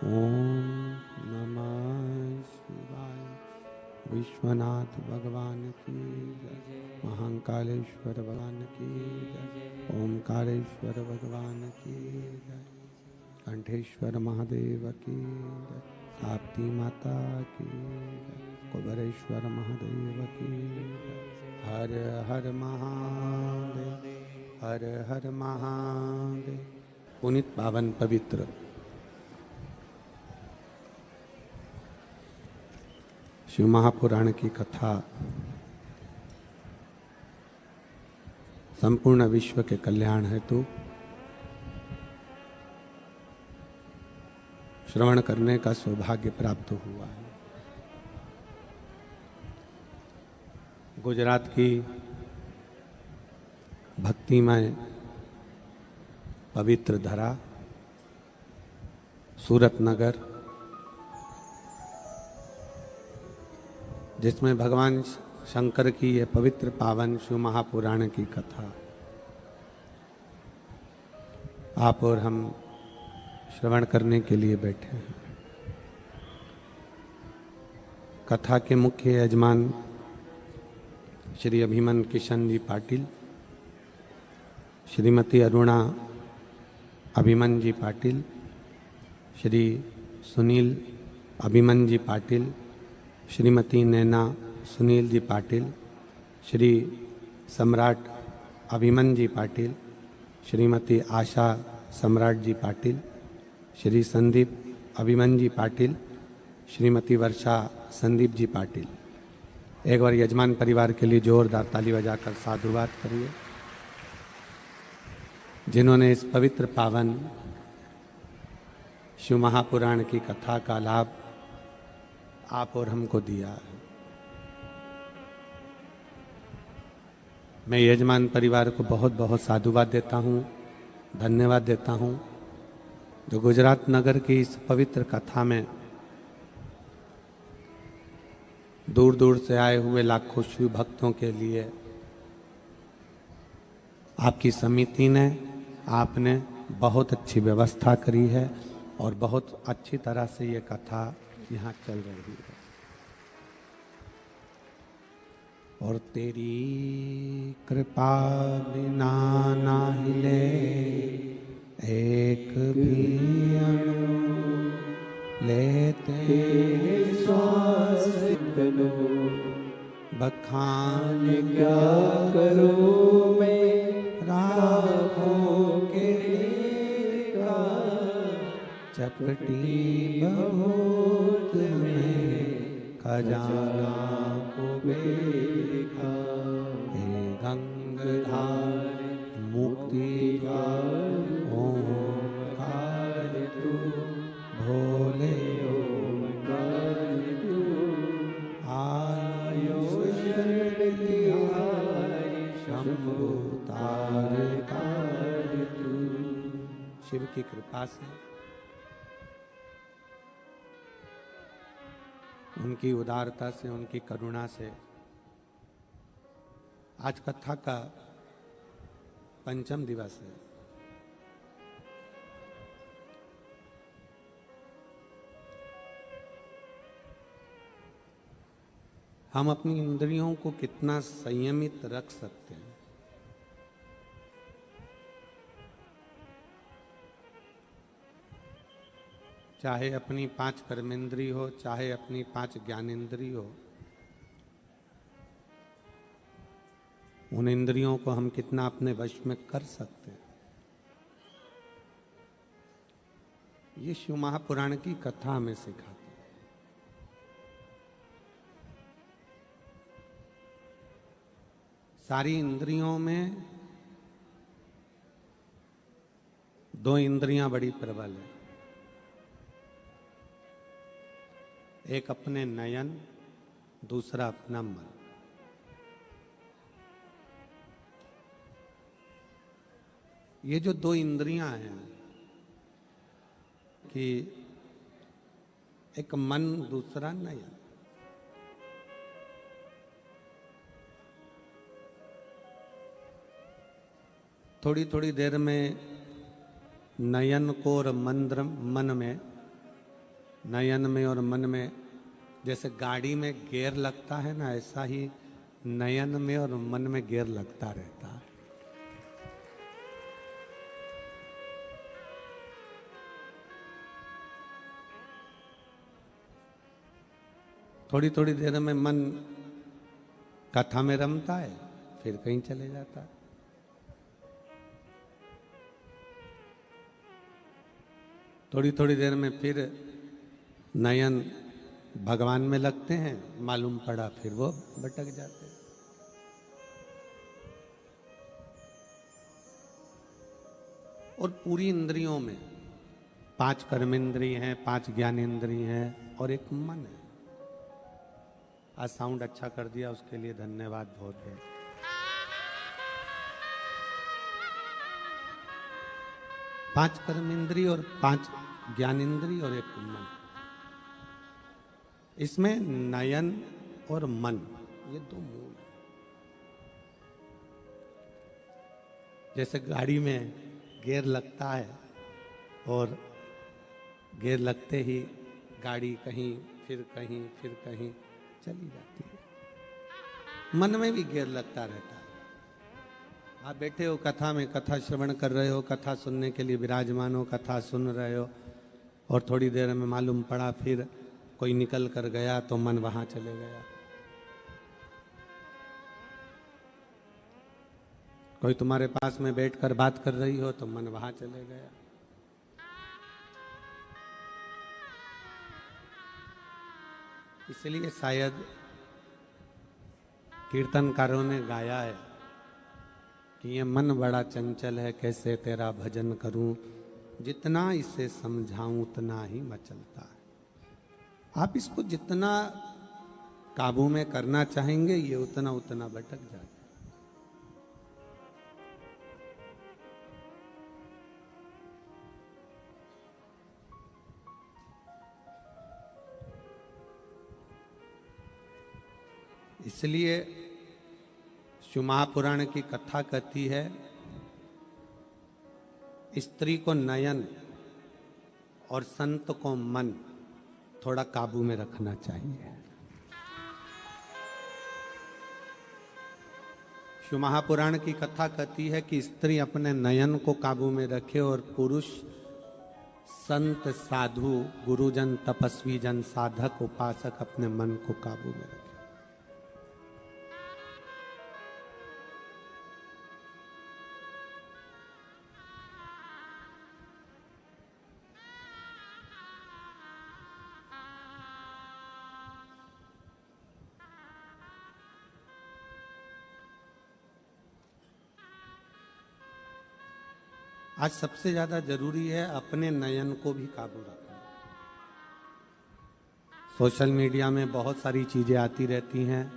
ओम नमः शिवाय। विश्वनाथ भगवान की जय। महाकालेश्वर भगवान की जय। ओमकारेश्वर भगवान की जय। कंठेश्वर महादेव की जय। ताप्ती माता की जय। कुबेरेश्वर महादेव की जय। हर हर महादेव, हर हर महादेव। पुनित पावन पवित्र शिव महापुराण की कथा संपूर्ण विश्व के कल्याण हेतु श्रवण करने का सौभाग्य प्राप्त हुआ है। गुजरात की भक्तिमय पवित्र धरा सूरत नगर, जिसमें भगवान शंकर की ये पवित्र पावन शिव महापुराण की कथा आप और हम श्रवण करने के लिए बैठे हैं। कथा के मुख्य यजमान श्री अभिमन किशन जी पाटिल, श्रीमती अरुणा अभिमन जी पाटिल, श्री सुनील अभिमन जी पाटिल, श्रीमती नैना सुनील जी पाटिल, श्री सम्राट अभिमन जी पाटिल, श्रीमती आशा सम्राट जी पाटिल, श्री संदीप अभिमन जी पाटिल, श्रीमती वर्षा संदीप जी पाटिल। एक बार यजमान परिवार के लिए जोरदार ताली बजाकर साधुवाद करिए, जिन्होंने इस पवित्र पावन शिव महापुराण की कथा का लाभ आप और हमको दिया है। मैं यजमान परिवार को बहुत बहुत साधुवाद देता हूँ, धन्यवाद देता हूँ, जो गुजरात नगर की इस पवित्र कथा में दूर दूर से आए हुए लाखों शिव भक्तों के लिए आपकी समिति ने, आपने बहुत अच्छी व्यवस्था करी है और बहुत अच्छी तरह से ये कथा यहाँ चल रही है। और तेरी कृपा बिना ना हिले एक भी अणु, लेते श्वास लो बखान क्या करूं मैं, राखों के का चपटी बहुत में खजाना को देखा। हे गंगाधार मुक्ति द्वार ओंकार तू, भोले ओंकार तू, आयो शक्तिहारी शंभु तारकार तू। शिव की कृपा से, उनकी उदारता से, उनकी करुणा से आज कथा का पंचम दिवस है। हम अपनी इंद्रियों को कितना संयमित रख सकते हैं। चाहे अपनी 5 कर्मेंद्री हो, चाहे अपनी 5 ज्ञानेंद्री हो, उन इंद्रियों को हम कितना अपने वश में कर सकते हैं। ये शिव महापुराण की कथा हमें सिखाती है। सारी इंद्रियों में 2 इंद्रियां बड़ी प्रबल है। एक अपने नयन, दूसरा अपना मन। ये जो 2 इंद्रियां हैं कि एक मन, दूसरा नयन, थोड़ी थोड़ी देर में नयन को और मन में नयन में और मन में जैसे गाड़ी में गियर लगता है ना, ऐसा ही नयन में और मन में गियर लगता रहता है। थोड़ी थोड़ी देर में मन कथा में रमता है, फिर कहीं चले जाता है। थोड़ी थोड़ी देर में फिर नयन भगवान में लगते हैं, मालूम पड़ा फिर वो भटक जाते हैं। और पूरी इंद्रियों में 5 कर्मेंद्रिय हैं, 5 ज्ञानेंद्रिय हैं और एक मन है। आज साउंड अच्छा कर दिया, उसके लिए धन्यवाद बहुत बहुत। पांच कर्मेंद्रिय और 5 ज्ञानेंद्रिय और एक मन। इसमें नयन और मन ये 2 मूल। जैसे गाड़ी में गियर लगता है और गियर लगते ही गाड़ी कहीं फिर कहीं फिर कहीं चली जाती है। मन में भी गियर लगता रहता है। आप बैठे हो कथा में, कथा श्रवण कर रहे हो, कथा सुनने के लिए विराजमान हो, कथा सुन रहे हो और थोड़ी देर में मालूम पड़ा फिर कोई निकल कर गया तो मन वहां चले गया। कोई तुम्हारे पास में बैठकर बात कर रही हो तो मन वहां चले गया। इसलिए शायद कीर्तनकारों ने गाया है कि ये मन बड़ा चंचल है, कैसे तेरा भजन करूं, जितना इसे समझाऊं उतना ही मचलता है। आप इसको जितना काबू में करना चाहेंगे ये उतना उतना भटक जाता है। इसलिए शिव महापुराण की कथा कहती है स्त्री को नयन और संत को मन थोड़ा काबू में रखना चाहिए। शिव महापुराण की कथा कहती है कि स्त्री अपने नयन को काबू में रखे और पुरुष संत साधु गुरुजन तपस्वी जन साधक उपासक अपने मन को काबू में रखे। आज सबसे ज्यादा जरूरी है अपने नयन को भी काबू रखना। सोशल मीडिया में बहुत सारी चीजें आती रहती हैं।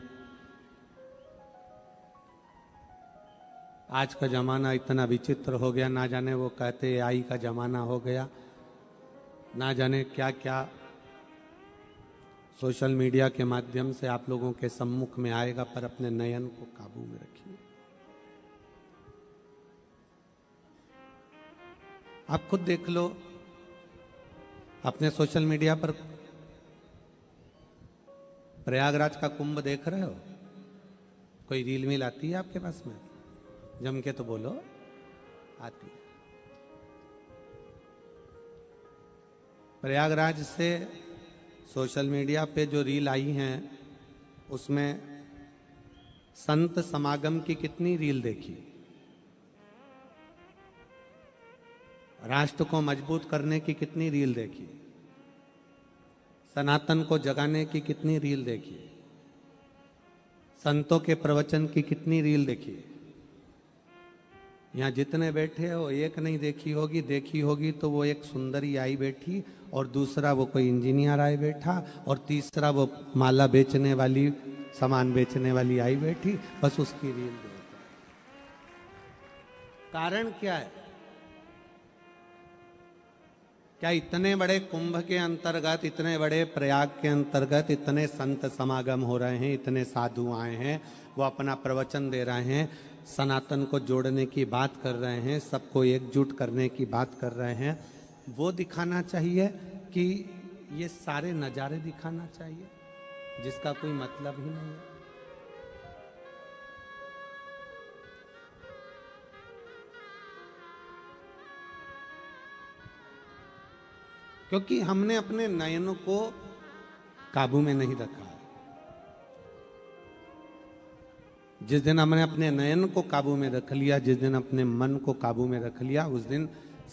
आज का जमाना इतना विचित्र हो गया, ना जाने वो कहते एआई का जमाना हो गया, ना जाने क्या क्या सोशल मीडिया के माध्यम से आप लोगों के सम्मुख में आएगा, पर अपने नयन को काबू में रखिए। आप खुद देख लो, अपने सोशल मीडिया पर प्रयागराज का कुंभ देख रहे हो, कोई रील मिल आती है आपके पास में? जम के तो बोलो, आती है। प्रयागराज से सोशल मीडिया पे जो रील आई हैं उसमें संत समागम की कितनी रील देखी, राष्ट्र को मजबूत करने की कितनी रील देखी, सनातन को जगाने की कितनी रील देखी, संतों के प्रवचन की कितनी रील देखी। यहाँ जितने बैठे हो एक नहीं देखी होगी, देखी होगी तो वो एक सुंदरी आई बैठी और दूसरा वो कोई इंजीनियर आई बैठा और तीसरा वो माला बेचने वाली, सामान बेचने वाली आई बैठी, बस उसकी रील देखो। कारण क्या है? क्या इतने बड़े कुंभ के अंतर्गत, इतने बड़े प्रयाग के अंतर्गत इतने संत समागम हो रहे हैं, इतने साधु आए हैं, वो अपना प्रवचन दे रहे हैं, सनातन को जोड़ने की बात कर रहे हैं, सबको एकजुट करने की बात कर रहे हैं, वो दिखाना चाहिए कि ये सारे नज़ारे दिखाना चाहिए जिसका कोई मतलब ही नहीं है। क्योंकि हमने अपने नयनों को काबू में नहीं रखा है। जिस दिन हमने अपने नयन को काबू में रख लिया, जिस दिन अपने मन को काबू में रख लिया, उस दिन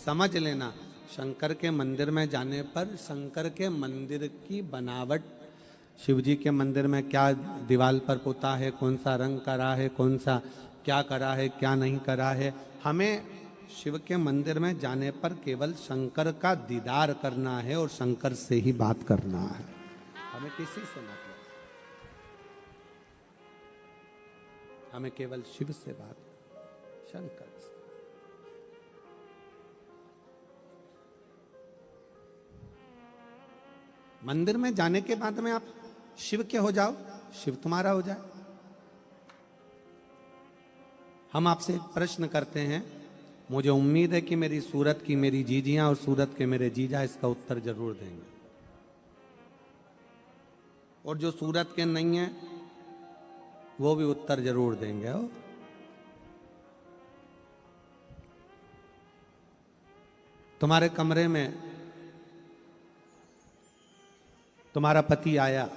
समझ लेना शंकर के मंदिर में जाने पर शंकर के मंदिर की बनावट, शिव जी के मंदिर में क्या दीवार पर पोता है, कौन सा रंग करा है, कौन सा क्या करा है, क्या नहीं करा है, हमें शिव के मंदिर में जाने पर केवल शंकर का दीदार करना है और शंकर से ही बात करना है। हमें किसी से मतलब, हमें केवल शिव से बात, शंकर से। मंदिर में जाने के बाद में आप शिव के हो जाओ, शिव तुम्हारा हो जाए। हम आपसे एक प्रश्न करते हैं, मुझे उम्मीद है कि मेरी सूरत की मेरी जीजियां और सूरत के मेरे जीजा इसका उत्तर जरूर देंगे, और जो सूरत के नहीं है वो भी उत्तर जरूर देंगे। हो तुम्हारे कमरे में तुम्हारा पति आया,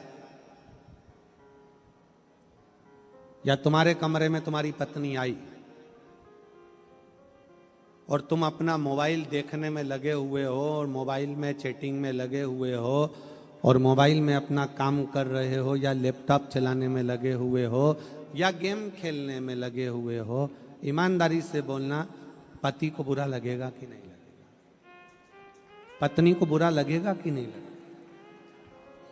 या तुम्हारे कमरे में तुम्हारी पत्नी आई, और तुम अपना मोबाइल देखने में लगे हुए हो, और मोबाइल में चैटिंग में लगे हुए हो, और मोबाइल में अपना काम कर रहे हो, या लैपटॉप चलाने में लगे हुए हो, या गेम खेलने में लगे हुए हो, ईमानदारी से बोलना, पति को बुरा लगेगा कि नहीं लगेगा? पत्नी को बुरा लगेगा कि नहीं लगेगा?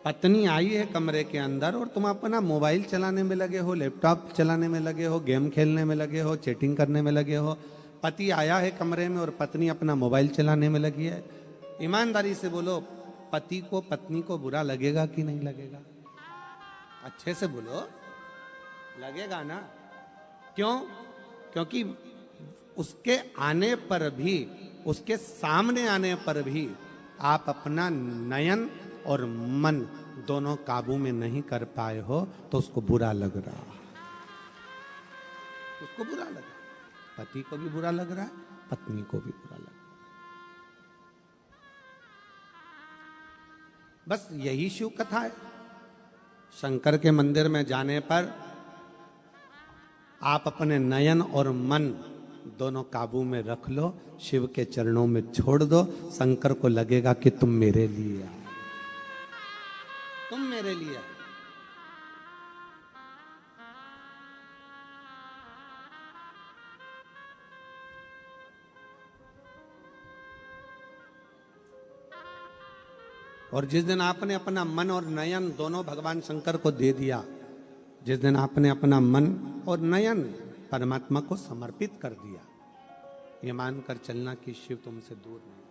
पत्नी आई है कमरे के अंदर और तुम अपना मोबाइल चलाने में लगे हो, लैपटॉप चलाने में लगे हो, गेम खेलने में लगे हो, चैटिंग करने में लगे हो। पति आया है कमरे में और पत्नी अपना मोबाइल चलाने में लगी है। ईमानदारी से बोलो, पति को पत्नी को बुरा लगेगा कि नहीं लगेगा? अच्छे से बोलो, लगेगा ना? क्यों? क्योंकि उसके आने पर भी, उसके सामने आने पर भी आप अपना नयन और मन दोनों काबू में नहीं कर पाए हो, तो उसको बुरा लग रहा है। उसको बुरा लग रहा है, पति को भी बुरा लग रहा है, पत्नी को भी बुरा लग रहा है। बस यही शिव कथा है। शंकर के मंदिर में जाने पर आप अपने नयन और मन दोनों काबू में रख लो, शिव के चरणों में छोड़ दो। शंकर को लगेगा कि तुम मेरे लिए आए, तुम मेरे लिए आए। और जिस दिन आपने अपना मन और नयन दोनों भगवान शंकर को दे दिया, जिस दिन आपने अपना मन और नयन परमात्मा को समर्पित कर दिया, ये मानकर चलना कि शिव तुमसे दूर नहीं।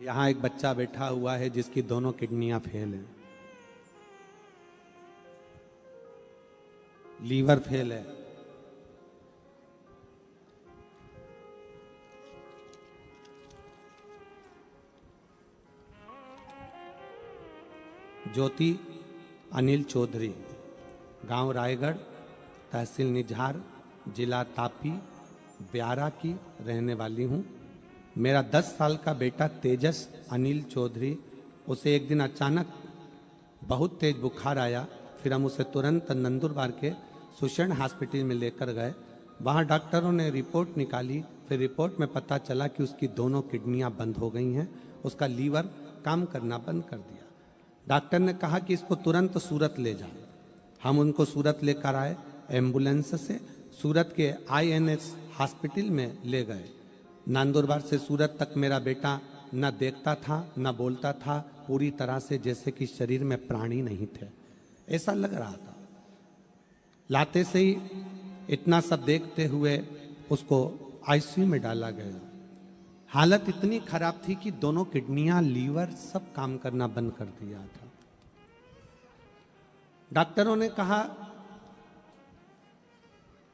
यहां एक बच्चा बैठा हुआ है जिसकी दोनों किडनियां फेल हैं, लीवर फेल है, ज्योति अनिल चौधरी, गांव रायगढ़, तहसील निझार, जिला तापी, ब्यारा की रहने वाली हूं। मेरा 10 साल का बेटा तेजस अनिल चौधरी, उसे एक दिन अचानक बहुत तेज बुखार आया। फिर हम उसे तुरंत नंदुरबार के सुषण हॉस्पिटल में लेकर गए। वहाँ डॉक्टरों ने रिपोर्ट निकाली। फिर रिपोर्ट में पता चला कि उसकी दोनों किडनियां बंद हो गई हैं, उसका लीवर काम करना बंद कर दिया। डॉक्टर ने कहा कि इसको तुरंत सूरत ले जाओ। हम उनको सूरत लेकर आए एम्बुलेंस से, सूरत के INS हॉस्पिटल में ले गए। नंदुरबार से सूरत तक मेरा बेटा न देखता था न बोलता था, पूरी तरह से जैसे कि शरीर में प्राण ही नहीं थे, ऐसा लग रहा था। लाते से ही इतना सब देखते हुए उसको ICU में डाला गया। हालत इतनी खराब थी कि दोनों किडनियां, लीवर सब काम करना बंद कर दिया था। डॉक्टरों ने कहा,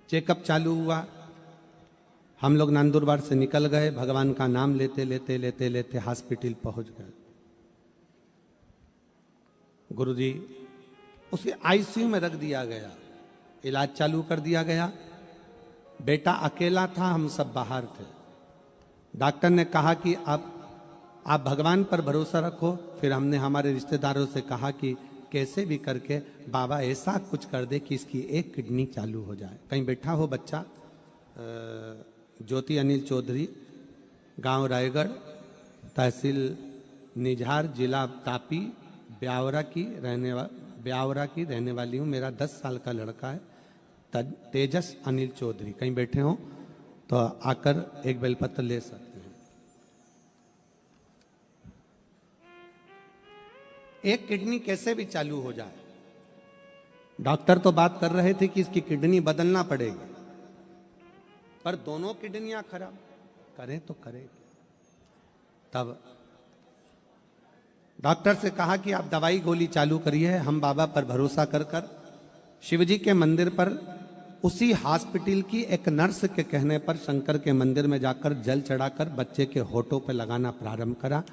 चेकअप चालू हुआ, हम लोग नंदुरबार से निकल गए, भगवान का नाम लेते लेते लेते लेते हॉस्पिटल पहुंच गए। गुरुजी उसे आईसीयू में रख दिया गया, इलाज चालू कर दिया गया। बेटा अकेला था, हम सब बाहर थे। डॉक्टर ने कहा कि आप भगवान पर भरोसा रखो। फिर हमने हमारे रिश्तेदारों से कहा कि कैसे भी करके बाबा ऐसा कुछ कर दे कि इसकी एक किडनी चालू हो जाए। कहीं बैठा हो बच्चा, ज्योति अनिल चौधरी, गांव रायगढ़, तहसील निझार, जिला तापी, ब्यावरा की रहने वाली हूँ। मेरा 10 साल का लड़का है, तेजस अनिल चौधरी। कहीं बैठे हो तो आकर एक बेलपत्र ले सकते हैं। एक किडनी कैसे भी चालू हो जाए। डॉक्टर तो बात कर रहे थे कि इसकी किडनी बदलना पड़ेगी, पर दोनों किडनियां खराब, करें तो करें। तब डॉक्टर से कहा कि आप दवाई गोली चालू करिए। हम बाबा पर भरोसा कर कर शिवजी के मंदिर पर, उसी हॉस्पिटल की एक नर्स के कहने पर शंकर के मंदिर में जाकर जल चढ़ाकर बच्चे के होठों पर लगाना प्रारंभ करा।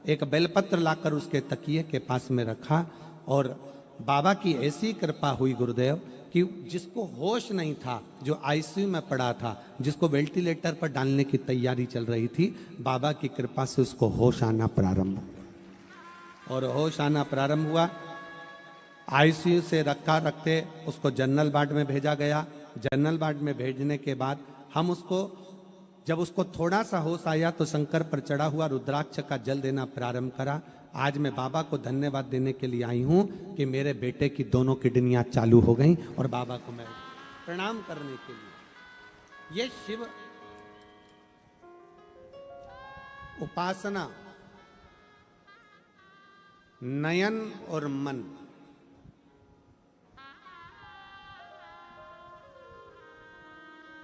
एक बेलपत्र लाकर उसके तकिए के पास में रखा और बाबा की ऐसी कृपा हुई गुरुदेव कि जिसको होश नहीं था, जो आईसीयू में पड़ा था, जिसको वेंटिलेटर पर डालने की तैयारी चल रही थी, बाबा की कृपा से उसको होश आना प्रारंभ हुआ। और होश आना प्रारंभ हुआ। आईसीयू से रखते उसको जनरल वार्ड में भेजा गया। जनरल वार्ड में भेजने के बाद हम उसको, जब उसको थोड़ा सा होश आया तो शंकर पर चढ़ा हुआ रुद्राक्ष का जल देना प्रारंभ करा। आज मैं बाबा को धन्यवाद देने के लिए आई हूं कि मेरे बेटे की दोनों किडनियां चालू हो गईं और बाबा को मैं प्रणाम करने के लिए। ये शिव उपासना, नयन और मन,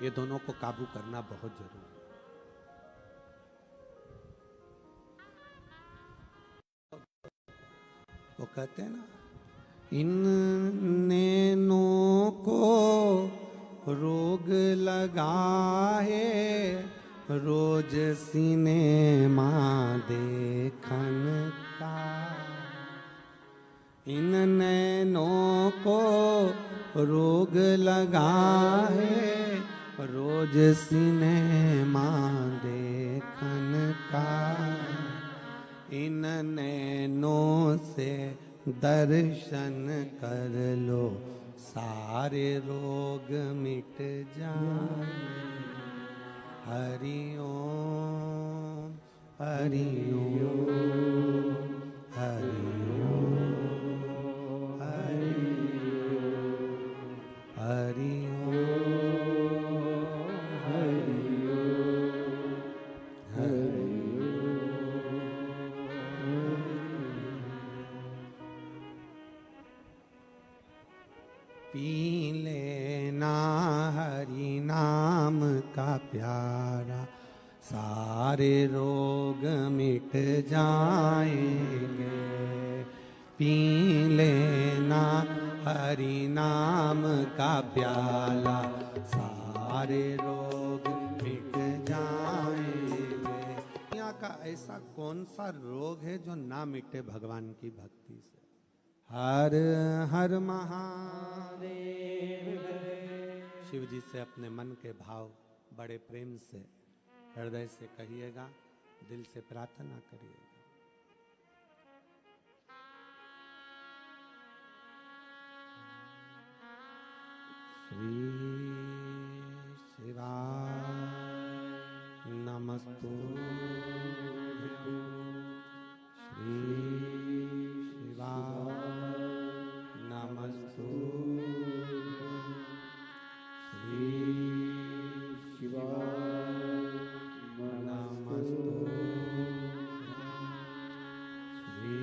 ये दोनों को काबू करना बहुत जरूरी है। वो कहते हैं ना, इन नैनों को रोग लगा है, रोज सिनेमा देखन का। इन नैनों को रोग लगा है, रोज सिनेमा देखन का। इन नैनों से दर्शन कर लो, सारे रोग मिट जाए। हरि ओम हरि ओम हरि ओम हरि पी लेना हरि नाम का प्यारा, सारे रोग मिट जाएंगे। पी लेना हरि नाम का प्याला, सारे रोग मिट जाएंगे। यहाँ का ऐसा कौन सा रोग है जो ना मिटे भगवान की भक्ति से? हर हर महादेव। शिव जी से अपने मन के भाव बड़े प्रेम से, हृदय से कहिएगा, दिल से प्रार्थना करिएगा। श्री शिवाय नमस्तु। श्री शिवाय नमस्तु। श्री शिवाय नमस्तु। श्री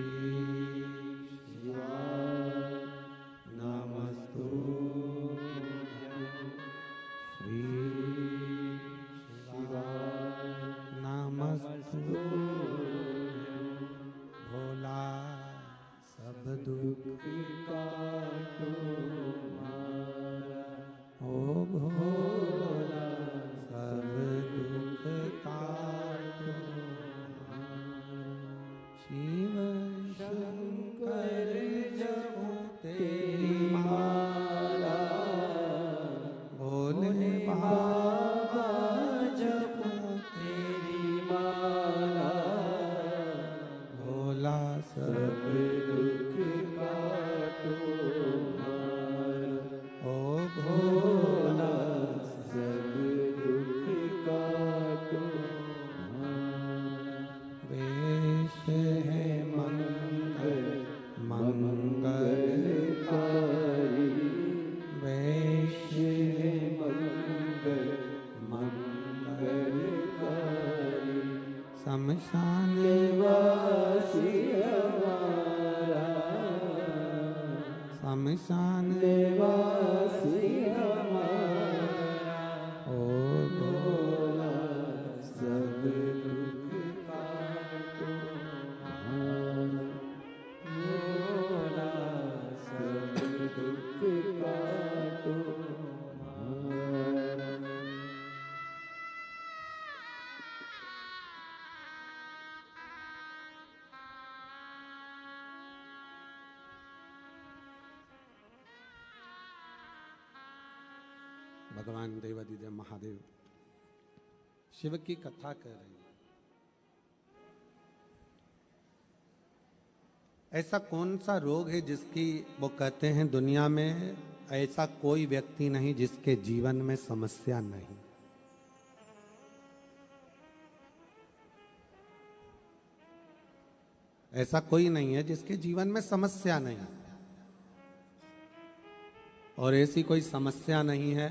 शिवाय नमस्तु। श्री शिवाय नमस्तु। भोला सब दुख काटो हमारा, ओ भोला सब शमशान वासी हमारा, शमशान वासी हमारा, ओ भोला सब दुख काटो हमारा, भोला सब दुख काटो हमारा। भगवान देवादिदेव महादेव शिव की कथा कर रहे हैं। ऐसा कौन सा रोग है जिसकी वो कहते हैं दुनिया में ऐसा कोई व्यक्ति नहीं जिसके जीवन में समस्या नहीं। ऐसा कोई नहीं है जिसके जीवन में समस्या नहीं, और ऐसी कोई समस्या नहीं है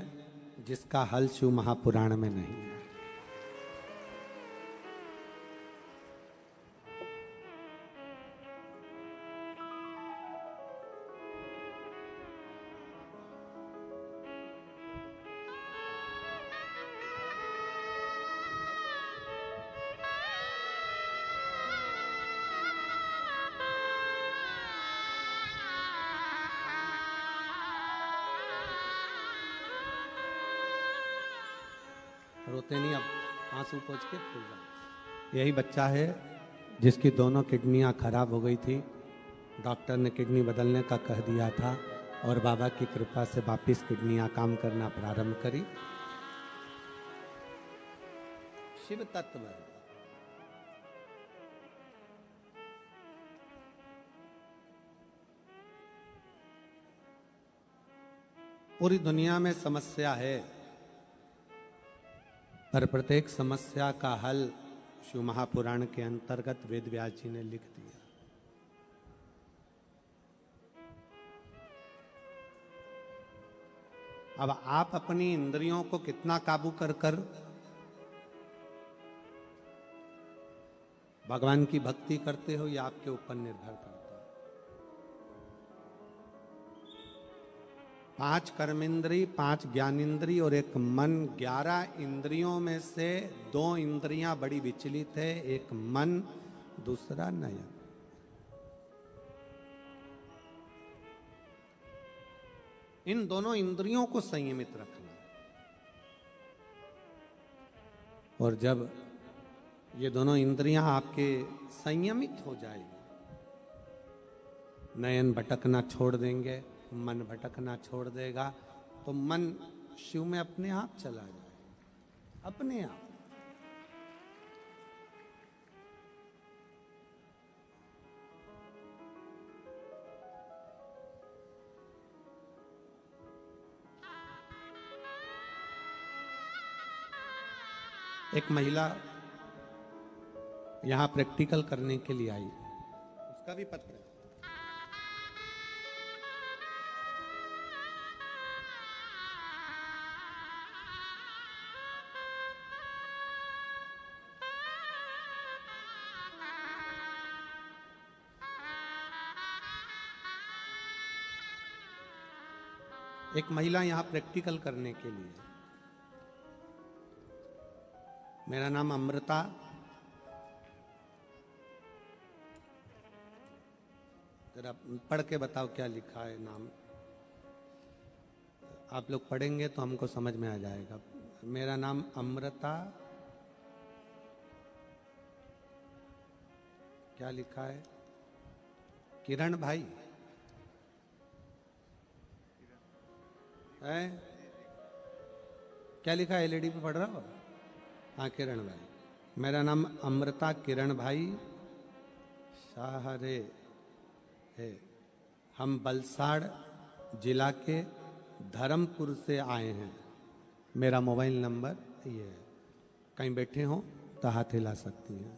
जिसका हल शिव महापुराण में नहीं है। रोते नहीं, अब आंसू पोंछ के फूल जाए। यही बच्चा है जिसकी दोनों किडनियां खराब हो गई थी, डॉक्टर ने किडनी बदलने का कह दिया था और बाबा की कृपा से वापिस किडनियां काम करना प्रारंभ करी। शिव तत्व है। पूरी दुनिया में समस्या है, पर प्रत्येक समस्या का हल शिव महापुराण के अंतर्गत वेद व्यास जी ने लिख दिया। अब आप अपनी इंद्रियों को कितना काबू कर कर भगवान की भक्ति करते हो, यह आपके ऊपर निर्भर करता है। 5 कर्मेंद्री, 5 ज्ञानेंद्री और एक मन, 11 इंद्रियों में से 2 इंद्रियां बड़ी विचलित है, एक मन दूसरा नयन। इन दोनों इंद्रियों को संयमित रखना, और जब ये दोनों इंद्रियां आपके संयमित हो जाएगी, नयन भटकना छोड़ देंगे, मन भटकना छोड़ देगा, तो मन शिव में अपने आप चला जाएगा, अपने आप। एक महिला यहां प्रैक्टिकल करने के लिए आई, उसका भी पत्र है। एक महिला यहां प्रैक्टिकल करने के लिए। मेरा नाम अमृता, जरा पढ़ के बताओ क्या लिखा है नाम। आप लोग पढ़ेंगे तो हमको समझ में आ जाएगा। मेरा नाम अमृता, क्या लिखा है? किरण भाई है? क्या लिखा है? एलईडी पे पढ़ रहा हो? हाँ, किरण भाई। मेरा नाम अमृता किरण भाई शाहरे है। हम बलसाड़ जिला के धर्मपुर से आए हैं। मेरा मोबाइल नंबर ये है, कहीं बैठे हो तो हाथ हिला सकती हैं।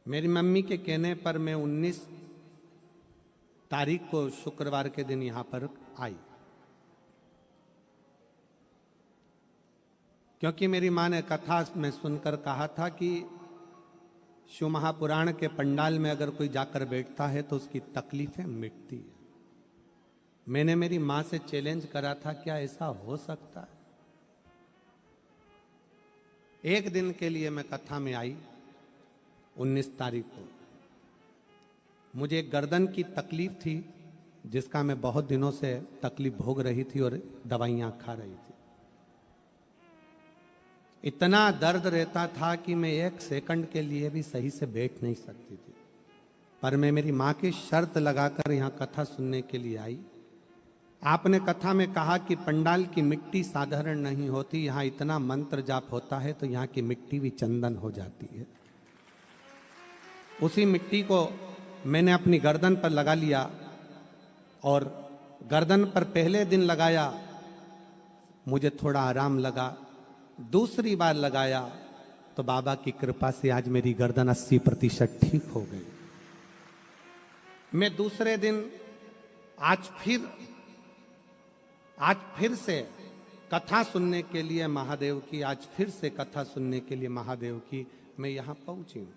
मेरी मम्मी के कहने पर मैं 19 तारीख को शुक्रवार के दिन यहां पर आई। क्योंकि मेरी माँ ने कथा में सुनकर कहा था कि शिव महापुराण के पंडाल में अगर कोई जाकर बैठता है तो उसकी तकलीफें मिटती है। मैंने मेरी माँ से चैलेंज करा था, क्या ऐसा हो सकता है? एक दिन के लिए मैं कथा में आई 19 तारीख को। मुझे एक गर्दन की तकलीफ थी जिसका मैं बहुत दिनों से तकलीफ भोग रही थी और दवाइयां खा रही थी। इतना दर्द रहता था कि मैं एक सेकंड के लिए भी सही से बैठ नहीं सकती थी। पर मैं मेरी माँ की शर्त लगाकर यहाँ कथा सुनने के लिए आई। आपने कथा में कहा कि पंडाल की मिट्टी साधारण नहीं होती, यहाँ इतना मंत्र जाप होता है तो यहाँ की मिट्टी भी चंदन हो जाती है। उसी मिट्टी को मैंने अपनी गर्दन पर लगा लिया और गर्दन पर पहले दिन लगाया, मुझे थोड़ा आराम लगा। दूसरी बार लगाया तो बाबा की कृपा से आज मेरी गर्दन 80% ठीक हो गई। मैं दूसरे दिन आज फिर से कथा सुनने के लिए महादेव की, आज फिर से कथा सुनने के लिए महादेव की मैं यहां पहुंची हूं।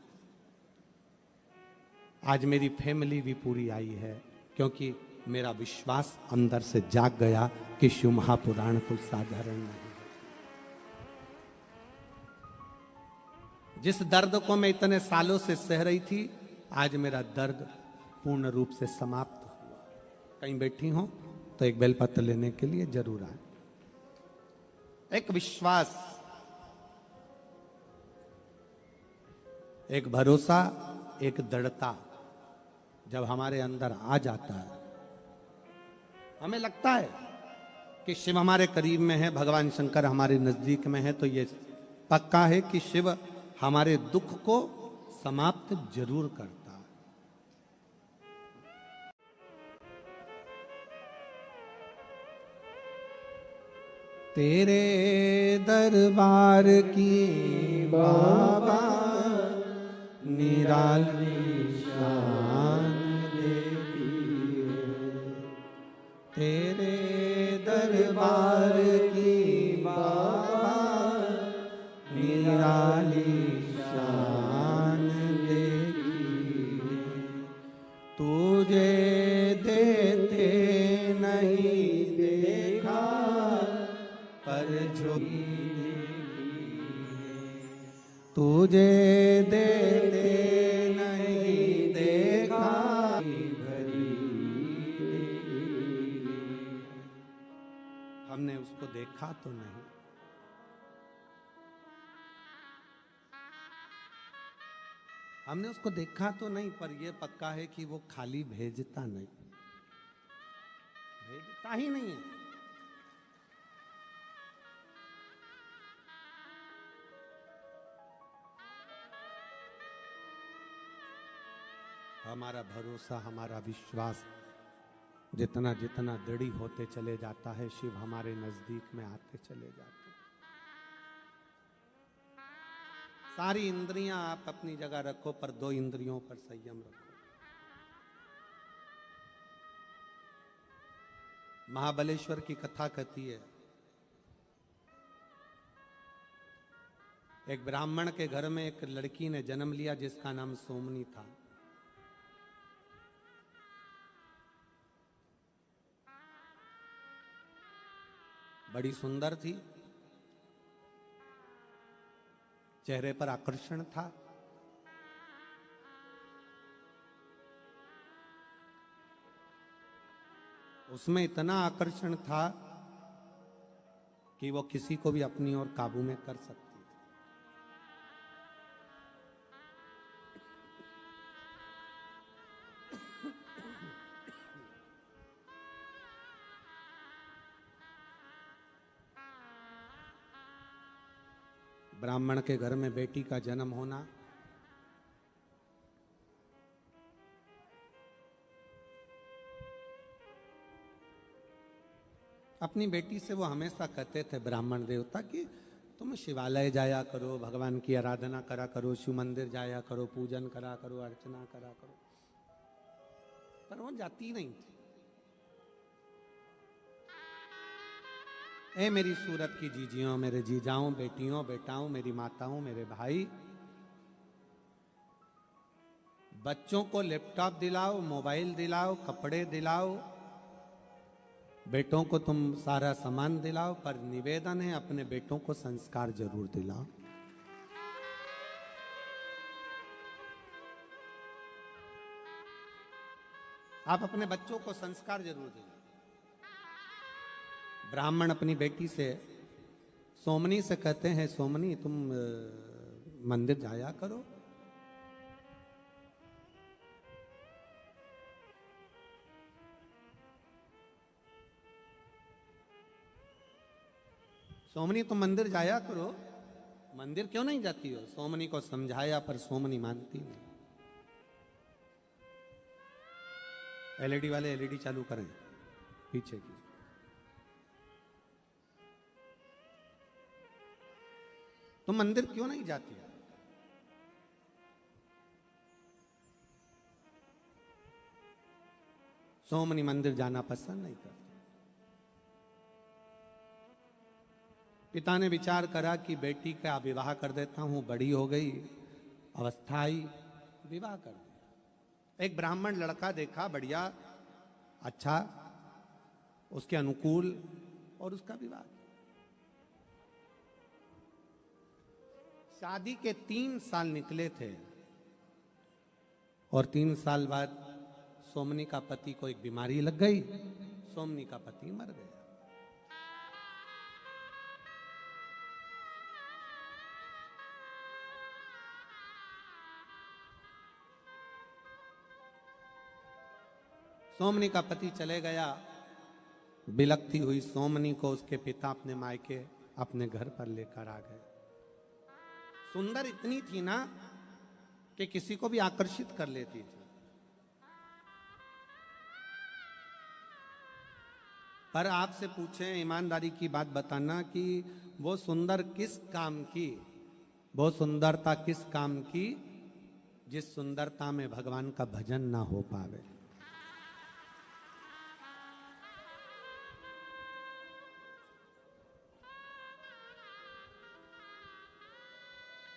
आज मेरी फैमिली भी पूरी आई है क्योंकि मेरा विश्वास अंदर से जाग गया कि शिव महापुराण कोई साधारण नहीं है। जिस दर्द को मैं इतने सालों से सह रही थी, आज मेरा दर्द पूर्ण रूप से समाप्त हुआ। कहीं बैठी हो तो एक बेलपत्र लेने के लिए जरूर आए। एक विश्वास, एक भरोसा, एक दृढ़ता जब हमारे अंदर आ जाता है, हमें लगता है कि शिव हमारे करीब में है, भगवान शंकर हमारे नजदीक में है, तो ये पक्का है कि शिव हमारे दुख को समाप्त जरूर करता है। तेरे दरबार की बाबा निराली शान देती है, तेरे दरबार की बाबा निराली शान देती है। तुझे देते नहीं देखा पर झोली तुझे देते नहीं देखा भरी। हमने उसको देखा तो नहीं, हमने उसको देखा तो नहीं, पर यह पक्का है कि वो खाली भेजता नहीं, भेजता ही नहीं है। हमारा भरोसा, हमारा विश्वास जितना जितना दृढ़ होते चले जाता है, शिव हमारे नजदीक में आते चले जाते हैं। सारी इंद्रियां आप अपनी जगह रखो, पर 2 इंद्रियों पर संयम रखो। महाबलेश्वर की कथा कहती है, एक ब्राह्मण के घर में एक लड़की ने जन्म लिया जिसका नाम सोमनी था। बड़ी सुंदर थी, चेहरे पर आकर्षण था, उसमें इतना आकर्षण था कि वो किसी को भी अपनी ओर काबू में कर सकती थी। ब्राह्मण के घर में बेटी का जन्म होना अपनी बेटी से वो हमेशा कहते थे ब्राह्मण देवता कि तुम शिवालय जाया करो, भगवान की आराधना करा करो, शिव मंदिर जाया करो, पूजन करा करो, अर्चना करा करो, पर वो जाती नहीं थी। ए मेरी सूरत की जीजियों, मेरे जीजाओं, बेटियों, बेटाओं, मेरी माताओं, मेरे भाई, बच्चों को लैपटॉप दिलाओ, मोबाइल दिलाओ, कपड़े दिलाओ, बेटों को तुम सारा सामान दिलाओ, पर निवेदन है अपने बेटों को संस्कार जरूर दिलाओ। आप अपने बच्चों को संस्कार जरूर दिलाओ। ब्राह्मण अपनी बेटी से, सोमनी से कहते हैं, सोमनी तुम मंदिर जाया करो। सोमनी तुम मंदिर जाया करो। मंदिर क्यों नहीं जाती हो? सोमनी को समझाया पर सोमनी मानती नहीं। एलईडी वाले एलईडी चालू करें पीछे की। तुम मंदिर क्यों नहीं जाती हो? सोमनी मंदिर जाना पसंद नहीं करती। पिता ने विचार करा कि बेटी का विवाह कर देता हूं, बड़ी हो गई, अवस्था आई, विवाह कर दिया। एक ब्राह्मण लड़का देखा, बढ़िया, अच्छा, उसके अनुकूल, और उसका विवाह किया। शादी के 3 साल निकले थे और 3 साल बाद सोमनी का पति को एक बीमारी लग गई, सोमनी का पति मर गया। सोमनी का पति चले गया। बिलखती हुई सोमनी को उसके पिता अपने मायके अपने घर पर लेकर आ गए। सुंदर इतनी थी ना कि किसी को भी आकर्षित कर लेती थी। पर आपसे पूछें, ईमानदारी की बात बताना कि वो सुंदर किस काम की, वो सुंदरता किस काम की जिस सुंदरता में भगवान का भजन ना हो पावे।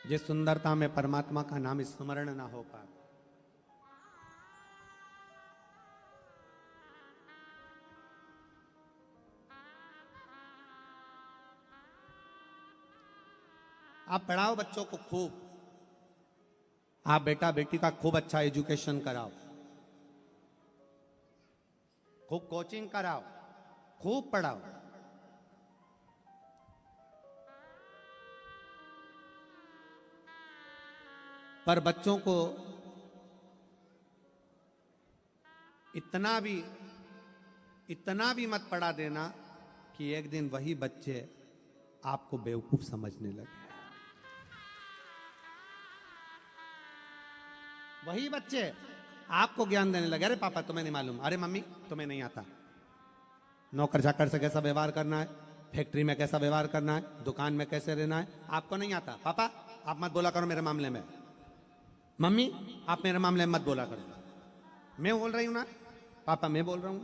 जिस सुंदरता में परमात्मा का नाम स्मरण ना हो पाए। आप पढ़ाओ बच्चों को खूब, आप बेटा बेटी का खूब अच्छा एजुकेशन कराओ, खूब कोचिंग कराओ, खूब पढ़ाओ। पर बच्चों को इतना भी मत पढ़ा देना कि एक दिन वही बच्चे आपको बेवकूफ समझने लगे। वही बच्चे आपको ज्ञान देने लगे, अरे पापा तुम्हें नहीं मालूम, अरे मम्मी तुम्हें नहीं आता, नौकर चाकर से कैसा व्यवहार करना है, फैक्ट्री में कैसा व्यवहार करना है, दुकान में कैसे रहना है, आपको नहीं आता। पापा आप मत बोला करो मेरे मामले में, मम्मी आप मेरे मामले में मत बोला करो। मैं बोल रही हूं ना पापा, मैं बोल रहा हूं।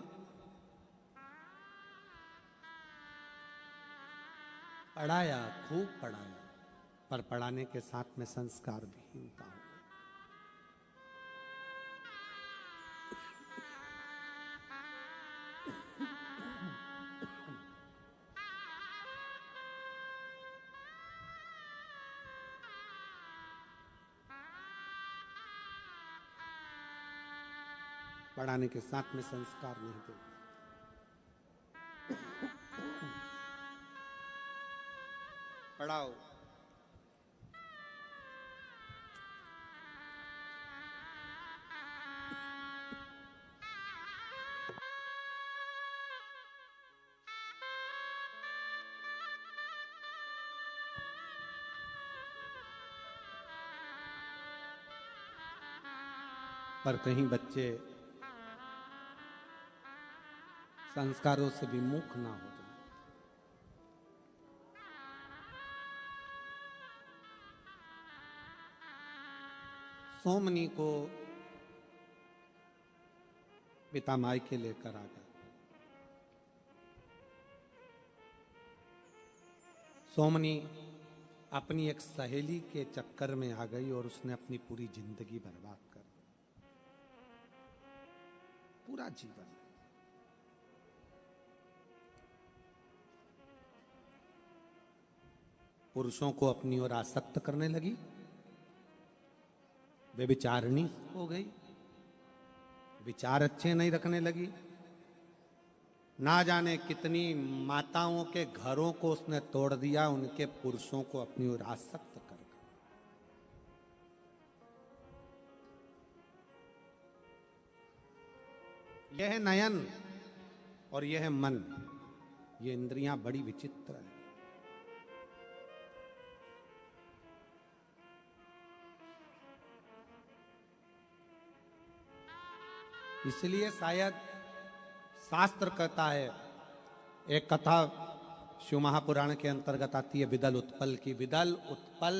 पढ़ाया, खूब पढ़ाया, पर पढ़ाने के साथ में संस्कार विहीनता हो। पढ़ाने के साथ में संस्कार नहीं थे। पढ़ाओ, पर कहीं बच्चे संस्कारों से विमुख ना हो जाए। सोमनी को पिता मायके लेकर आ गए। सोमनी अपनी एक सहेली के चक्कर में आ गई और उसने अपनी पूरी जिंदगी बर्बाद कर दी, पूरा जीवन। पुरुषों को अपनी ओर आसक्त करने लगी, वे विचारणी हो गई, विचार अच्छे नहीं रखने लगी। ना जाने कितनी माताओं के घरों को उसने तोड़ दिया, उनके पुरुषों को अपनी ओर आसक्त कर। यह है नयन और यह है मन, ये इंद्रियां बड़ी विचित्र है। इसलिए शायद शास्त्र कहता है, एक कथा शिव महापुराण के अंतर्गत आती है विदल उत्पल की। विदल उत्पल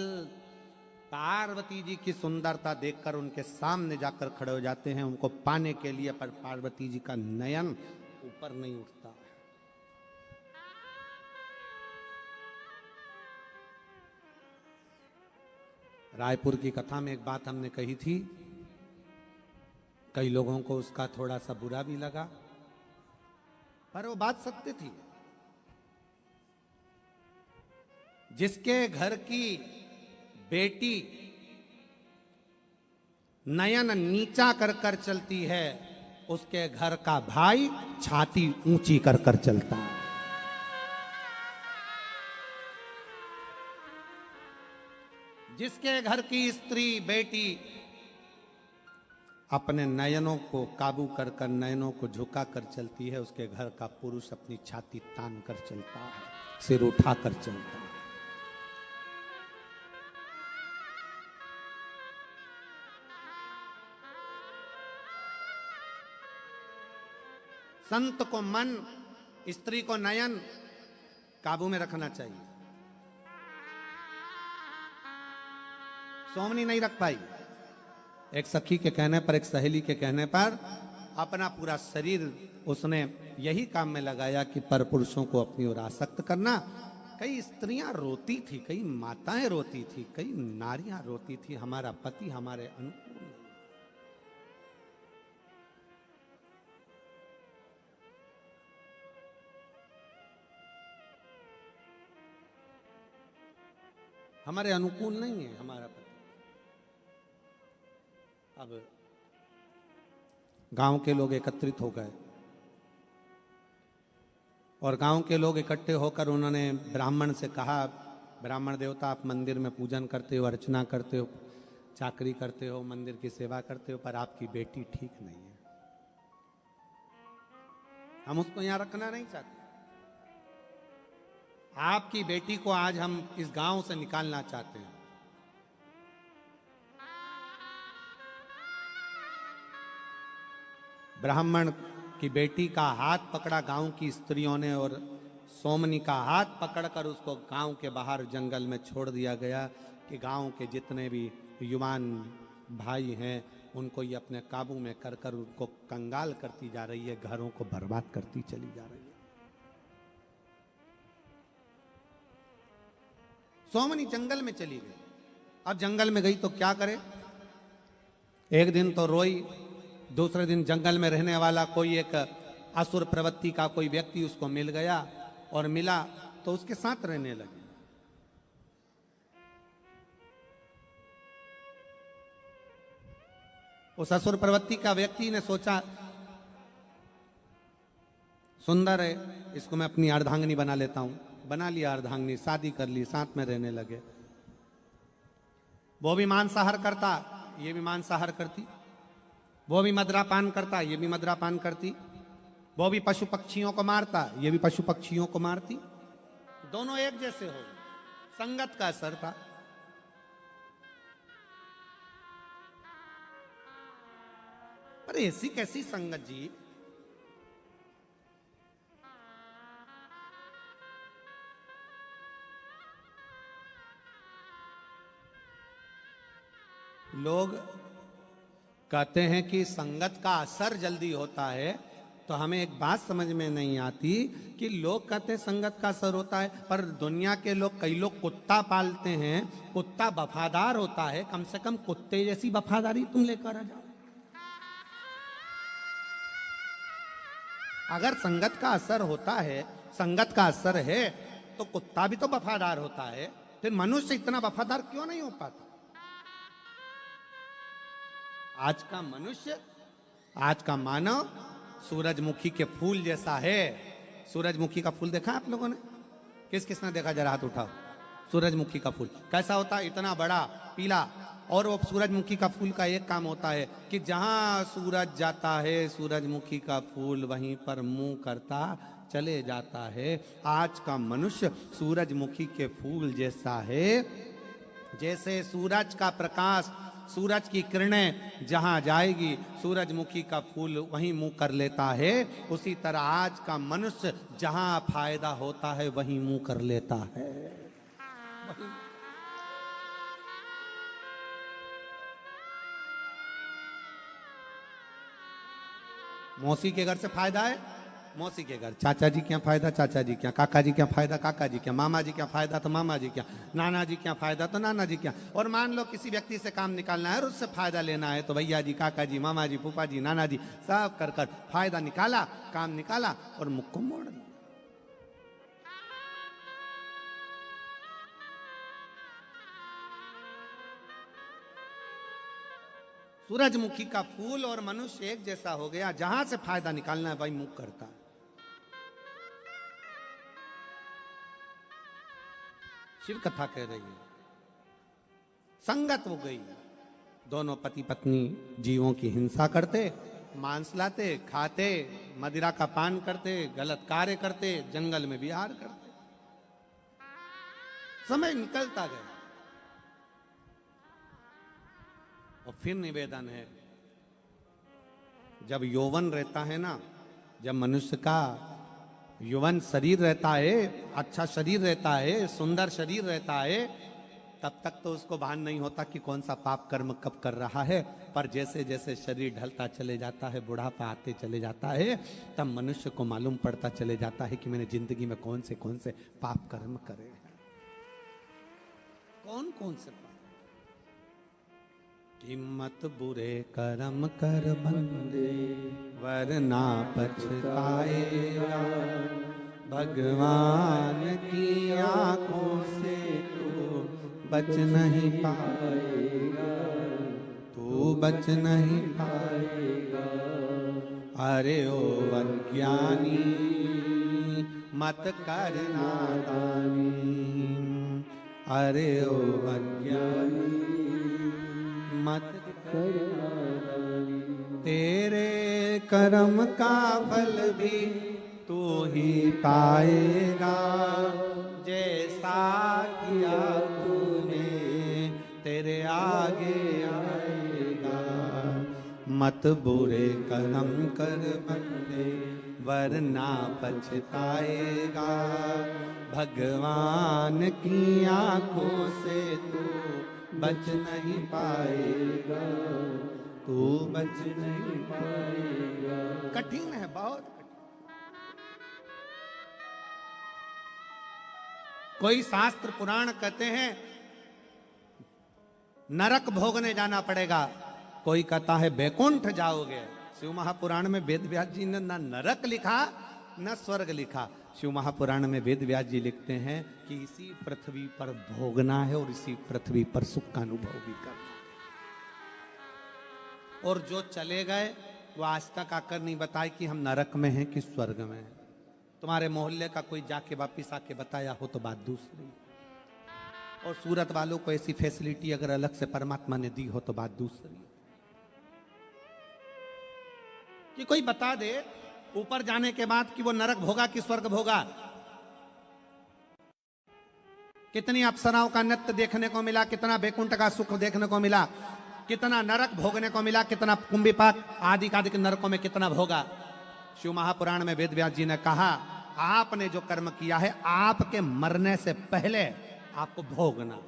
पार्वती जी की सुंदरता देखकर उनके सामने जाकर खड़े हो जाते हैं उनको पाने के लिए, पर पार्वती जी का नयन ऊपर नहीं उठता। रायपुर की कथा में एक बात हमने कही थी, कई लोगों को उसका थोड़ा सा बुरा भी लगा, पर वो बात सत्य थी। जिसके घर की बेटी नयन नीचा कर कर चलती है, उसके घर का भाई छाती ऊंची कर कर चलता है। जिसके घर की स्त्री बेटी अपने नयनों को काबू कर कर नयनों को झुका कर चलती है, उसके घर का पुरुष अपनी छाती तान कर चलता है, सिर उठा कर चलता है। संत को मन, स्त्री को नयन काबू में रखना चाहिए। सोमनी नहीं रख पाई। एक सखी के कहने पर, एक सहेली के कहने पर अपना पूरा शरीर उसने यही काम में लगाया कि पर पुरुषों को अपनी ओर आसक्त करना। कई स्त्रियां रोती थी, कई माताएं रोती थी, कई नारियां रोती थी, हमारा पति हमारे अनुकूल नहीं। हमारे अनुकूल नहीं है हमारा पति। अब गांव के लोग एकत्रित हो गए और गांव के लोग इकट्ठे होकर उन्होंने ब्राह्मण से कहा, ब्राह्मण देवता आप मंदिर में पूजन करते हो, अर्चना करते हो, चाकरी करते हो, मंदिर की सेवा करते हो, पर आपकी बेटी ठीक नहीं है, हम उसको यहां रखना नहीं चाहते। आपकी बेटी को आज हम इस गांव से निकालना चाहते हैं। ब्राह्मण की बेटी का हाथ पकड़ा गांव की स्त्रियों ने और सोमनी का हाथ पकड़कर उसको गांव के बाहर जंगल में छोड़ दिया गया कि गांव के जितने भी युवान भाई हैं उनको ये अपने काबू में कर कर उनको कंगाल करती जा रही है, घरों को बर्बाद करती चली जा रही है। सोमनी जंगल में चली गई। अब जंगल में गई तो क्या करे, एक दिन तो रोई, दूसरे दिन जंगल में रहने वाला कोई एक असुर प्रवृत्ति का कोई व्यक्ति उसको मिल गया और मिला तो उसके साथ रहने लगी। उस असुर प्रवृत्ति का व्यक्ति ने सोचा सुंदर है, इसको मैं अपनी अर्धांगिनी बना लेता हूं। बना लिया अर्धांगिनी, शादी कर ली, साथ में रहने लगे। वो भी मांसाहार करता, ये भी मांसाहार करती, वो भी मदिरापान करता, ये भी मदिरापान करती, वो भी पशु पक्षियों को मारता, ये भी पशु पक्षियों को मारती। दोनों एक जैसे हो, संगत का असर था। अरे ऐसी कैसी संगत जी, लोग कहते हैं कि संगत का असर जल्दी होता है, तो हमें एक बात समझ में नहीं आती कि लोग कहते हैं संगत का असर होता है, पर दुनिया के लोग, कई लोग कुत्ता पालते हैं, कुत्ता वफादार होता है, कम से कम कुत्ते जैसी वफादारी तुम लेकर आ जाओ। अगर संगत का असर होता है, संगत का असर है, तो कुत्ता भी तो वफादार होता है, फिर मनुष्य इतना वफादार क्यों नहीं हो पाता? आज का मनुष्य, आज का मानव सूरजमुखी के फूल जैसा है। सूरजमुखी का फूल देखा आप लोगों ने? किस किसने देखा? जरा हाथ उठाओ। सूरजमुखी का फूल कैसा होता है? इतना बड़ा, पीला। और वो सूरजमुखी का फूल का एक काम होता है कि जहां सूरज जाता है, सूरजमुखी का फूल वहीं पर मुंह करता चले जाता है। आज का मनुष्य सूरजमुखी के फूल जैसा है। जैसे सूरज का प्रकाश, सूरज की किरणें जहां जाएगी, सूरजमुखी का फूल वहीं मुंह कर लेता है। उसी तरह आज का मनुष्य जहां फायदा होता है वहीं मुंह कर लेता है। मौसी के घर से फायदा है, मौसी के घर। चाचा जी क्या फायदा, चाचा जी क्या। काका जी क्या फायदा, काका जी क्या। मामा जी क्या फायदा, तो मामा जी क्या। नाना जी क्या फायदा, तो नाना जी क्या। और मान लो किसी व्यक्ति से काम निकालना है और उससे फायदा लेना है, तो भैया जी, काका जी, मामा जी, फूफा जी, नाना जी, सब कर कर फायदा निकाला, काम निकाला और मुख को मोड़ दिया। सूरजमुखी का फूल और मनुष्य एक जैसा हो गया। जहां से फायदा निकालना है वही मुख करता है। शिव कथा कह रही है, संगत हो गई। दोनों पति पत्नी जीवों की हिंसा करते, मांस लाते, खाते, मदिरा का पान करते, गलत कार्य करते, जंगल में विहार करते। समय निकलता गया। और फिर निवेदन है, जब यौवन रहता है ना, जब मनुष्य का यौवन शरीर रहता है, अच्छा शरीर रहता है, सुंदर शरीर रहता है, तब तक तो उसको भान नहीं होता कि कौन सा पाप कर्म कब कर रहा है। पर जैसे जैसे शरीर ढलता चले जाता है, बुढ़ापा आते चले जाता है, तब मनुष्य को मालूम पड़ता चले जाता है कि मैंने जिंदगी में कौन से पाप कर्म करे हैं। कौन कौन से पाप। हिम्मत बुरे कर्म कर बंदे, वरना पछताएगा। भगवान की आंखों से तू बच नहीं पाएगा, तू बच नहीं पाएगा। अरे ओ अज्ञानी मत कर नादानी, अरे ओ अज्ञानी मत कर नादानी। तेरे कर्म का फल भी तू ही पाएगा, जैसा किया तूने तेरे आगे आएगा। मत बुरे कर्म कर बंदे, वरना पछताएगा। भगवान की आंखों से तू बच नहीं पाएगा, तू बच नहीं पाएगा। कठिन है, बहुत कठिन। कोई शास्त्र पुराण कहते हैं नरक भोगने जाना पड़ेगा, कोई कहता है बैकुंठ जाओगे। शिव महापुराण में वेद व्यास जी ने न नरक लिखा न स्वर्ग लिखा। शिव महापुराण में वेद व्यास जी लिखते हैं कि इसी पृथ्वी पर भोगना है और इसी पृथ्वी पर सुख का अनुभव भी करना। और जो चले गए वो आज तक आकर नहीं बताए कि हम नरक में हैं कि स्वर्ग में हैं। तुम्हारे मोहल्ले का कोई जाके वापिस आके बताया हो तो बात दूसरी, और सूरत वालों को ऐसी फैसिलिटी अगर अलग से परमात्मा ने दी हो तो बात दूसरी। कि कोई बता दे ऊपर जाने के बाद कि वो नरक भोगा कि स्वर्ग भोगा। कितनी अप्सराओं का नृत्य देखने को मिला, कितना बैकुंठ का सुख देखने को मिला, कितना नरक भोगने को मिला, कितना कुंभिपाक आदि आदि के नरकों में कितना भोगा। शिव महापुराण में वेद व्यास जी ने कहा आपने जो कर्म किया है आपके मरने से पहले आपको भोगना,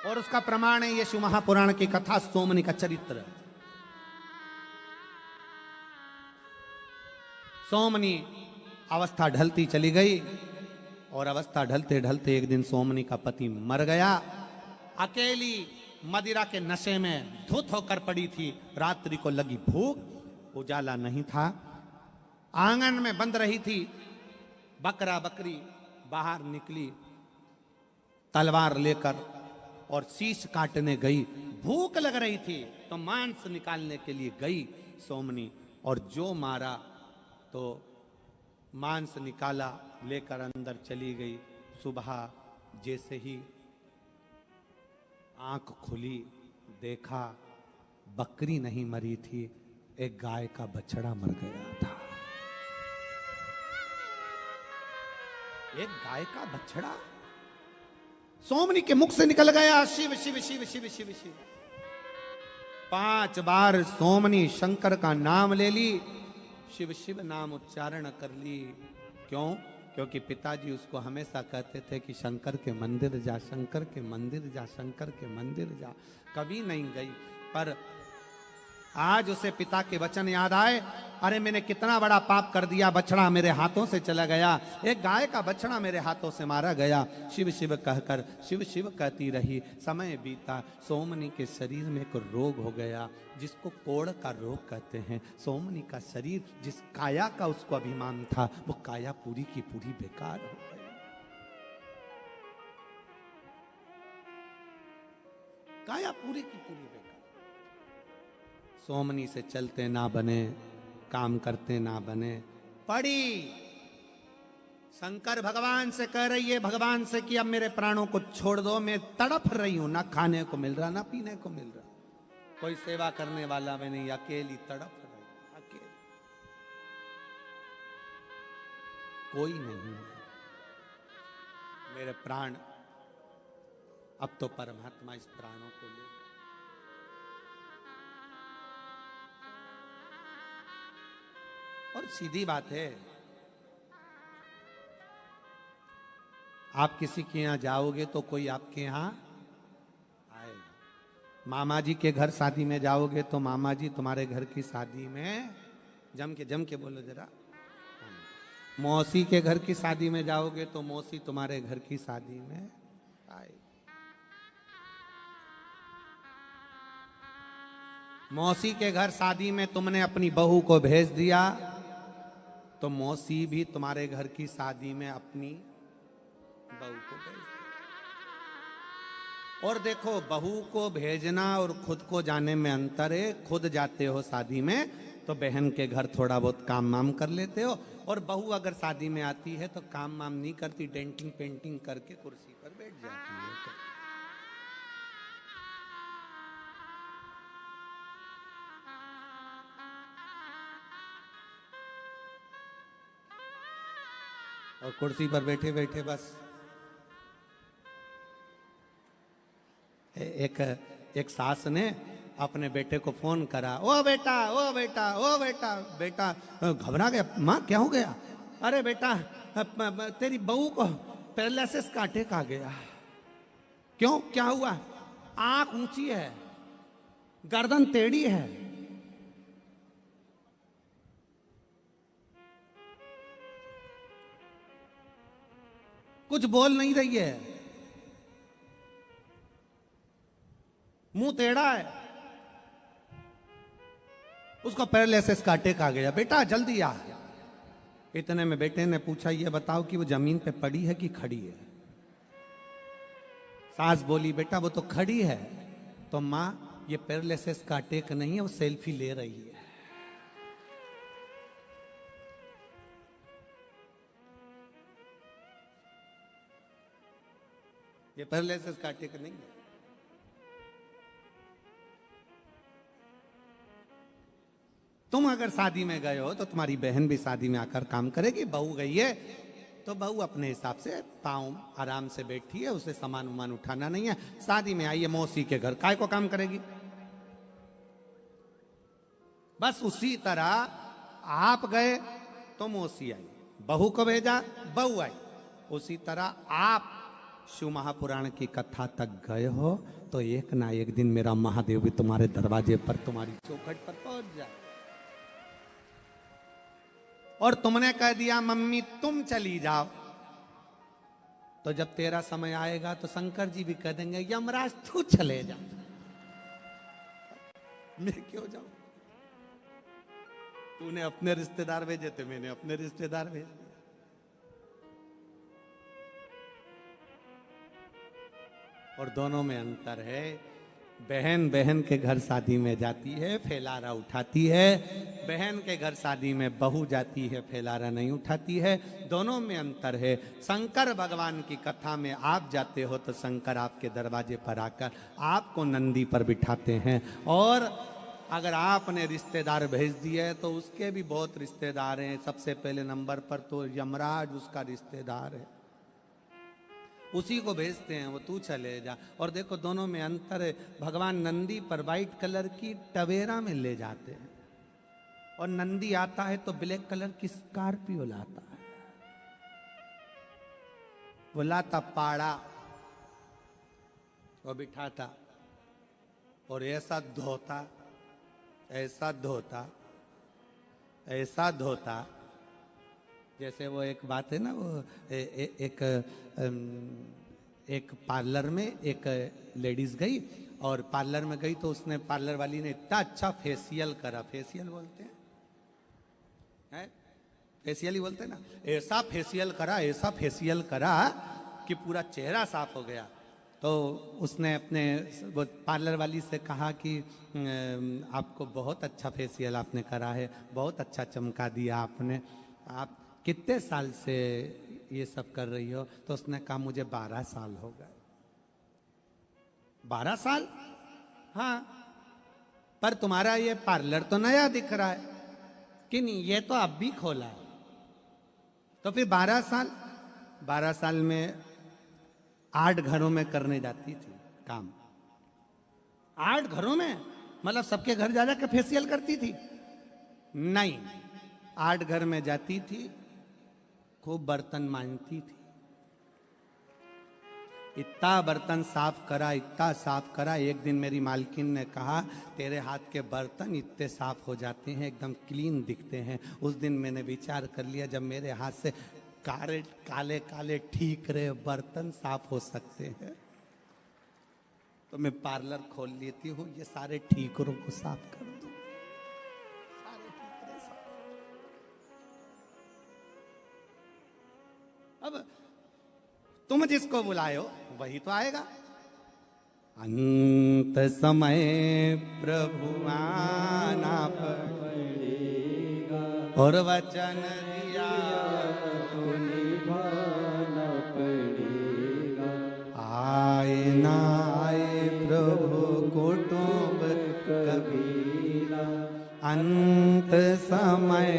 और उसका प्रमाण है ये शिव महापुराण की कथा, सोमनी का चरित्र। सोमनी अवस्था ढलती चली गई और अवस्था ढलते ढलते एक दिन सोमनी का पति मर गया। अकेली मदिरा के नशे में धुत होकर पड़ी थी। रात्रि को लगी भूख, उजाला नहीं था। आंगन में बंद रही थी। बकरा बकरी बाहर निकली तलवार लेकर और शीश काटने गई। भूख लग रही थी तो मांस निकालने के लिए गई सोमनी, और जो मारा तो मांस निकाला, लेकर अंदर चली गई। सुबह जैसे ही आंख खुली, देखा बकरी नहीं मरी थी, एक गाय का बछड़ा मर गया था। एक गाय का बछड़ा सोमनी के मुख से निकल गया। शिव शिव शिव शिव शिव शिव 5 बार सोमनी शंकर का नाम ले ली, शिव शिव नाम उच्चारण कर ली। क्यों? क्योंकि पिताजी उसको हमेशा कहते थे कि शंकर के मंदिर जा, शंकर के मंदिर जा, शंकर के मंदिर जा। कभी नहीं गई, पर आज उसे पिता के वचन याद आए। अरे मैंने कितना बड़ा पाप कर दिया, बछड़ा मेरे हाथों से चला गया, एक गाय का बछड़ा मेरे हाथों से मारा गया। शिव शिव कहकर शिव शिव कहती रही। समय बीता, सोमनी के शरीर में एक रोग हो गया जिसको कोढ़ का रोग कहते हैं। सोमनी का शरीर, जिस काया का उसको अभिमान था, वो काया पूरी की पूरी बेकार हो गई। काया पूरी की पूरी बेकार। सोमनी से चलते ना बने, काम करते ना बने, पड़ी शंकर भगवान से कह रही है, भगवान से कि अब मेरे प्राणों को छोड़ दो, मैं तड़प रही हूं, ना खाने को मिल रहा, ना पीने को मिल रहा, कोई सेवा करने वाला मैं नहीं, अकेली तड़प रही, अकेली, कोई नहीं है मेरे प्राण। अब तो परमात्मा इस प्राणों को ले। और सीधी बात है, आप किसी के यहां जाओगे तो कोई आपके यहां आएगा। मामा जी के घर शादी में जाओगे तो मामा जी तुम्हारे घर की शादी में जम के बोलो जरा। मौसी के घर की शादी में जाओगे तो मौसी तुम्हारे घर की शादी में आएगी। मौसी के घर शादी में तुमने अपनी बहू को भेज दिया तो मौसी भी तुम्हारे घर की शादी में अपनी बहू को भेज दिया। और देखो, बहू को भेजना और खुद को जाने में अंतर है। खुद जाते हो शादी में तो बहन के घर थोड़ा बहुत काम वाम कर लेते हो, और बहू अगर शादी में आती है तो काम वाम नहीं करती, डेंटिंग पेंटिंग करके कुर्सी पर बैठ जाती है। और कुर्सी पर बैठे बैठे बस एक सास ने अपने बेटे को फोन करा, ओ बेटा ओ बेटा ओ बेटा। बेटा घबरा गया, माँ क्या हो गया? अरे बेटा तेरी बहू को पैरालिसिस का अटैक आ गया। क्यों, क्या हुआ? आंख ऊंची है, गर्दन टेढ़ी है, कुछ बोल नहीं रही है, मुंह टेढ़ा है, उसको पैरालिसिस का अटैक आ गया। बेटा जल्दी आ। इतने में बेटे ने पूछा, ये बताओ कि वो जमीन पे पड़ी है कि खड़ी है? सास बोली, बेटा वो तो खड़ी है। तो माँ, ये पैरालिसिस का अटैक नहीं है, वो सेल्फी ले रही है। ये पैरालिसिस का अटैक नहीं है। तुम अगर शादी में गए हो तो तुम्हारी बहन भी शादी में आकर काम करेगी। बहू गई है तो बहू अपने हिसाब से पाँव आराम से बैठी है, उसे सामान उमान उठाना नहीं है। शादी में आई है मौसी के घर, काय को काम करेगी? बस उसी तरह आप गए तो मौसी आई, बहू को भेजा बहू आई। उसी तरह आप शिव महापुराण की कथा तक गए हो तो एक ना एक दिन मेरा महादेव भी तुम्हारे दरवाजे पर, तुम्हारी चौखट पर पहुंच जाए। और तुमने कह दिया मम्मी तुम चली जाओ, तो जब तेरा समय आएगा तो शंकर जी भी कह देंगे यमराज तू चले जा, मैं क्यों जाऊं? तूने अपने रिश्तेदार भेजे थे, मैंने अपने रिश्तेदार भेजे। और दोनों में अंतर है। बहन बहन के घर शादी में जाती है, फैलारा उठाती है। बहन के घर शादी में बहू जाती है, फैलारा नहीं उठाती है। दोनों में अंतर है। शंकर भगवान की कथा में आप जाते हो तो शंकर आपके दरवाजे पर आकर आपको नंदी पर बिठाते हैं। और अगर आपने रिश्तेदार भेज दिए तो उसके भी बहुत रिश्तेदार हैं। सबसे पहले नंबर पर तो यमराज उसका रिश्तेदार है, उसी को भेजते हैं, वो तू चले जा। और देखो दोनों में अंतर है। भगवान नंदी पर वाइट कलर की टवेरा में ले जाते हैं, और नंदी आता है तो ब्लैक कलर की स्कॉर्पियो लाता है। वो लाता पाड़ा, वो बिठाता, और ऐसा धोता, ऐसा धोता, ऐसा धोता, जैसे वो एक बात है ना, वो एक पार्लर में एक लेडीज गई, और पार्लर में गई तो उसने, पार्लर वाली ने इतना अच्छा फेशियल करा, फेशियल बोलते हैं, फेशियल ही बोलते हैं ना, ऐसा फेशियल करा, ऐसा फेशियल करा कि पूरा चेहरा साफ हो गया। तो उसने अपने पार्लर वाली से कहा कि आपको बहुत अच्छा फेशियल आपने करा है, बहुत अच्छा चमका दिया आपने, आप कितने साल से ये सब कर रही हो? तो उसने कहा मुझे 12 साल हो गए। 12 साल? हाँ, पर तुम्हारा ये पार्लर तो नया दिख रहा है कि नहीं, ये तो अब भी खोला है। तो फिर 12 साल? 12 साल में 8 घरों में करने जाती थी काम। 8 घरों में, मतलब सबके घर जा जाकर फेशियल करती थी? नहीं, 8 घर में जाती थी, खूब बर्तन मांजती थी। इतना बर्तन साफ करा, इतना साफ करा। एक दिन मेरी मालकिन ने कहा तेरे हाथ के बर्तन इतने साफ हो जाते हैं, एकदम क्लीन दिखते हैं। उस दिन मैंने विचार कर लिया, जब मेरे हाथ से काले काले काले ठीक रहे बर्तन साफ हो सकते हैं, तो मैं पार्लर खोल लेती हूँ, ये सारे ठीकरों को साफ कर दूँ, सारे ठीकरे साफ। अब तुम जिसको बुलाए हो वही तो आएगा। अंत समय प्रभु आना पड़ेगा, और वचन दिया तो निभाना पड़ेगा। आए ना आए प्रभु कुटुंब कबीला, अंत समय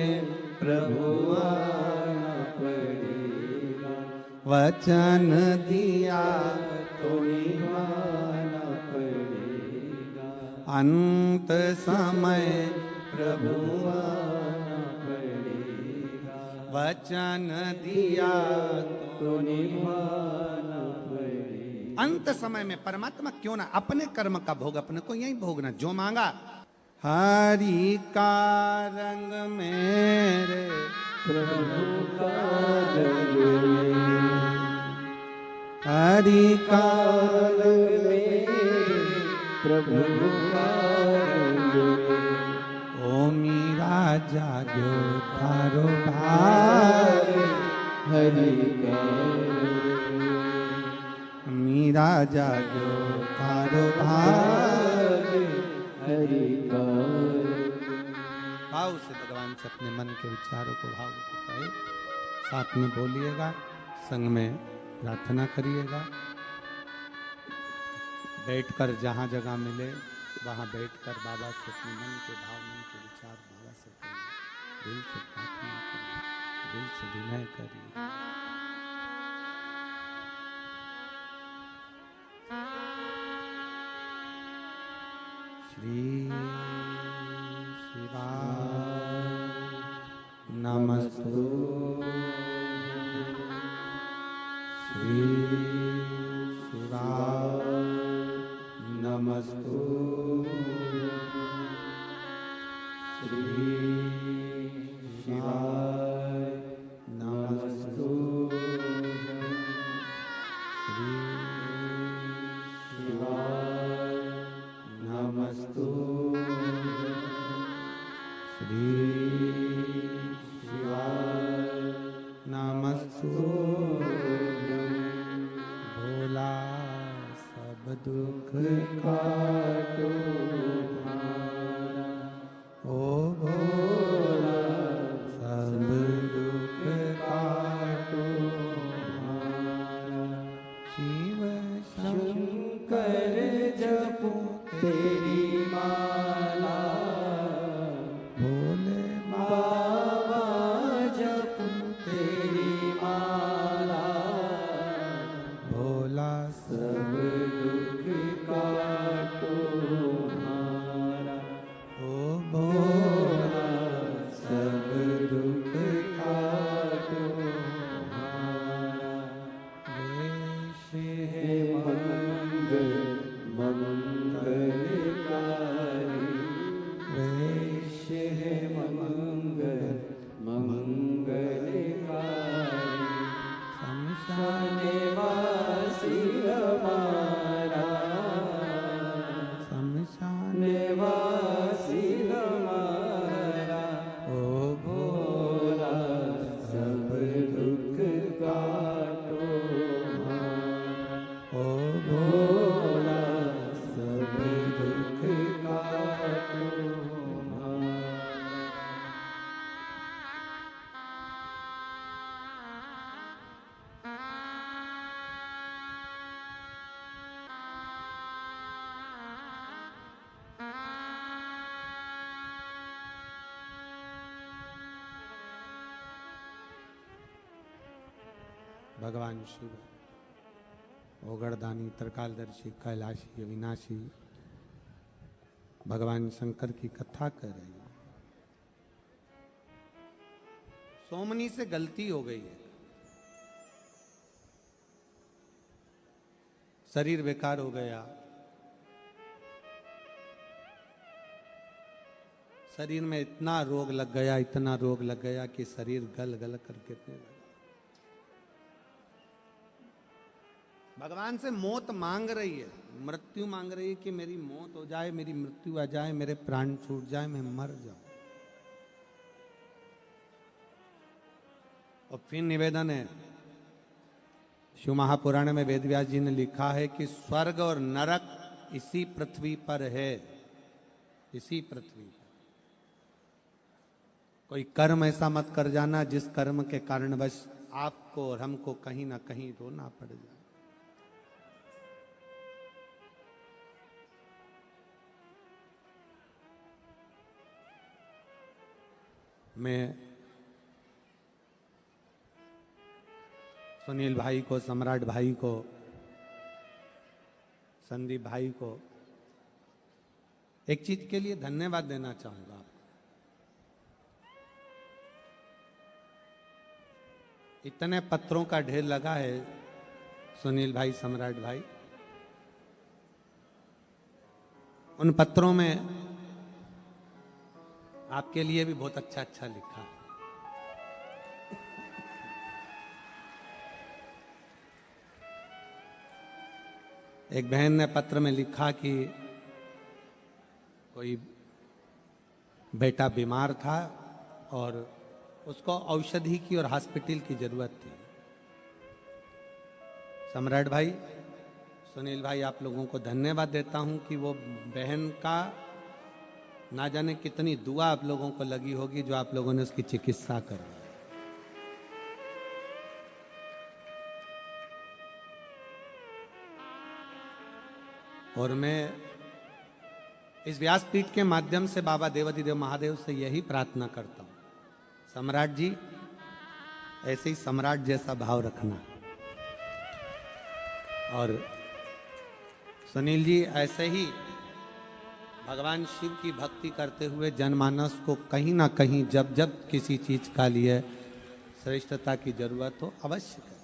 प्रभु आना पड़ेगा, वचन दिया तो निभाना पड़ेगा। अंत समय प्रभु आना पड़ेगा, वचन दिया तो निभाना पड़ेगा। अंत समय में परमात्मा क्यों ना अपने कर्म का भोग अपने को यही भोगना, जो मांगा। हरि का रंग मेरे प्रभु का रंग में, हरि का रंग में, प्रभु का रंग में। ओ मीरा जागो थारो भाग, हरि का मीरा जागो थारो भाग। हरि का भाव से भगवान से अपने मन के विचारों को भाव को कहे, साथ में बोलिएगा, संग में प्रार्थना करिएगा। बैठकर जहाँ जगह मिले वहाँ बैठकर बाबा से अपने मन के भाव, मन के विचार बाबा से करिए, दिल से प्रार्थना करिए, दिल से विनय करिए। श्री शिवाय नमस्तु, श्री शिवाय नमस्तु, श्री शिवाय दुख काटो हमारा, ओ भोला सब दुख काटो हमारा। शिव शंकर जपो तेरी माला, भोले बाबा जपो तेरी माला, भोला सब दुख काटो हमारा, ओ भोला सब दुख काटो हमारा। वेश हे मंगल मंगलकारी, वेश है मंगल मंगलकारी, शमशान निवासी हमारा, शमशान निवासी हमारा, ओ भोला सब दुख काटो हमारा, ओ भोला सब दुख काटो हमारा। भगवान शिव ओगरदानी त्रिकालदर्शी कैलाशी अविनाशी भगवान शंकर की कथा कर रही है। सोमनी से गलती हो गई है, शरीर बेकार हो गया, शरीर में इतना रोग लग गया, इतना रोग लग गया कि शरीर गल गल कर गिरने लगा। भगवान से मौत मांग रही है, मृत्यु मांग रही है कि मेरी मौत हो जाए, मेरी मृत्यु आ जाए, मेरे प्राण छूट जाए, मैं मर जाऊं। और फिर निवेदन है, शिव महापुराण में वेदव्यास जी ने लिखा है कि स्वर्ग और नरक इसी पृथ्वी पर है, इसी पृथ्वी पर। कोई कर्म ऐसा मत कर जाना जिस कर्म के कारणवश आपको और हमको कहीं ना कहीं रोना पड़ जाए। मैं सुनील भाई को, सम्राट भाई को, संदीप भाई को एक चीज के लिए धन्यवाद देना चाहूंगा। इतने पत्रों का ढेर लगा है सुनील भाई, सम्राट भाई, उन पत्रों में आपके लिए भी बहुत अच्छा अच्छा लिखा। एक बहन ने पत्र में लिखा कि कोई बेटा बीमार था और उसको औषधि की और हॉस्पिटल की जरूरत थी। सम्राट भाई, सुनील भाई, आप लोगों को धन्यवाद देता हूं कि वो बहन का ना जाने कितनी दुआ आप लोगों को लगी होगी जो आप लोगों ने उसकी चिकित्सा कर। और मैं इस व्यासपीठ के माध्यम से बाबा देवाधिदेव महादेव से यही प्रार्थना करता हूं, सम्राट जी ऐसे ही सम्राट जैसा भाव रखना, और सुनील जी ऐसे ही भगवान शिव की भक्ति करते हुए जनमानस को कहीं ना कहीं जब जब किसी चीज का लिए श्रेष्ठता की जरूरत हो अवश्य करें।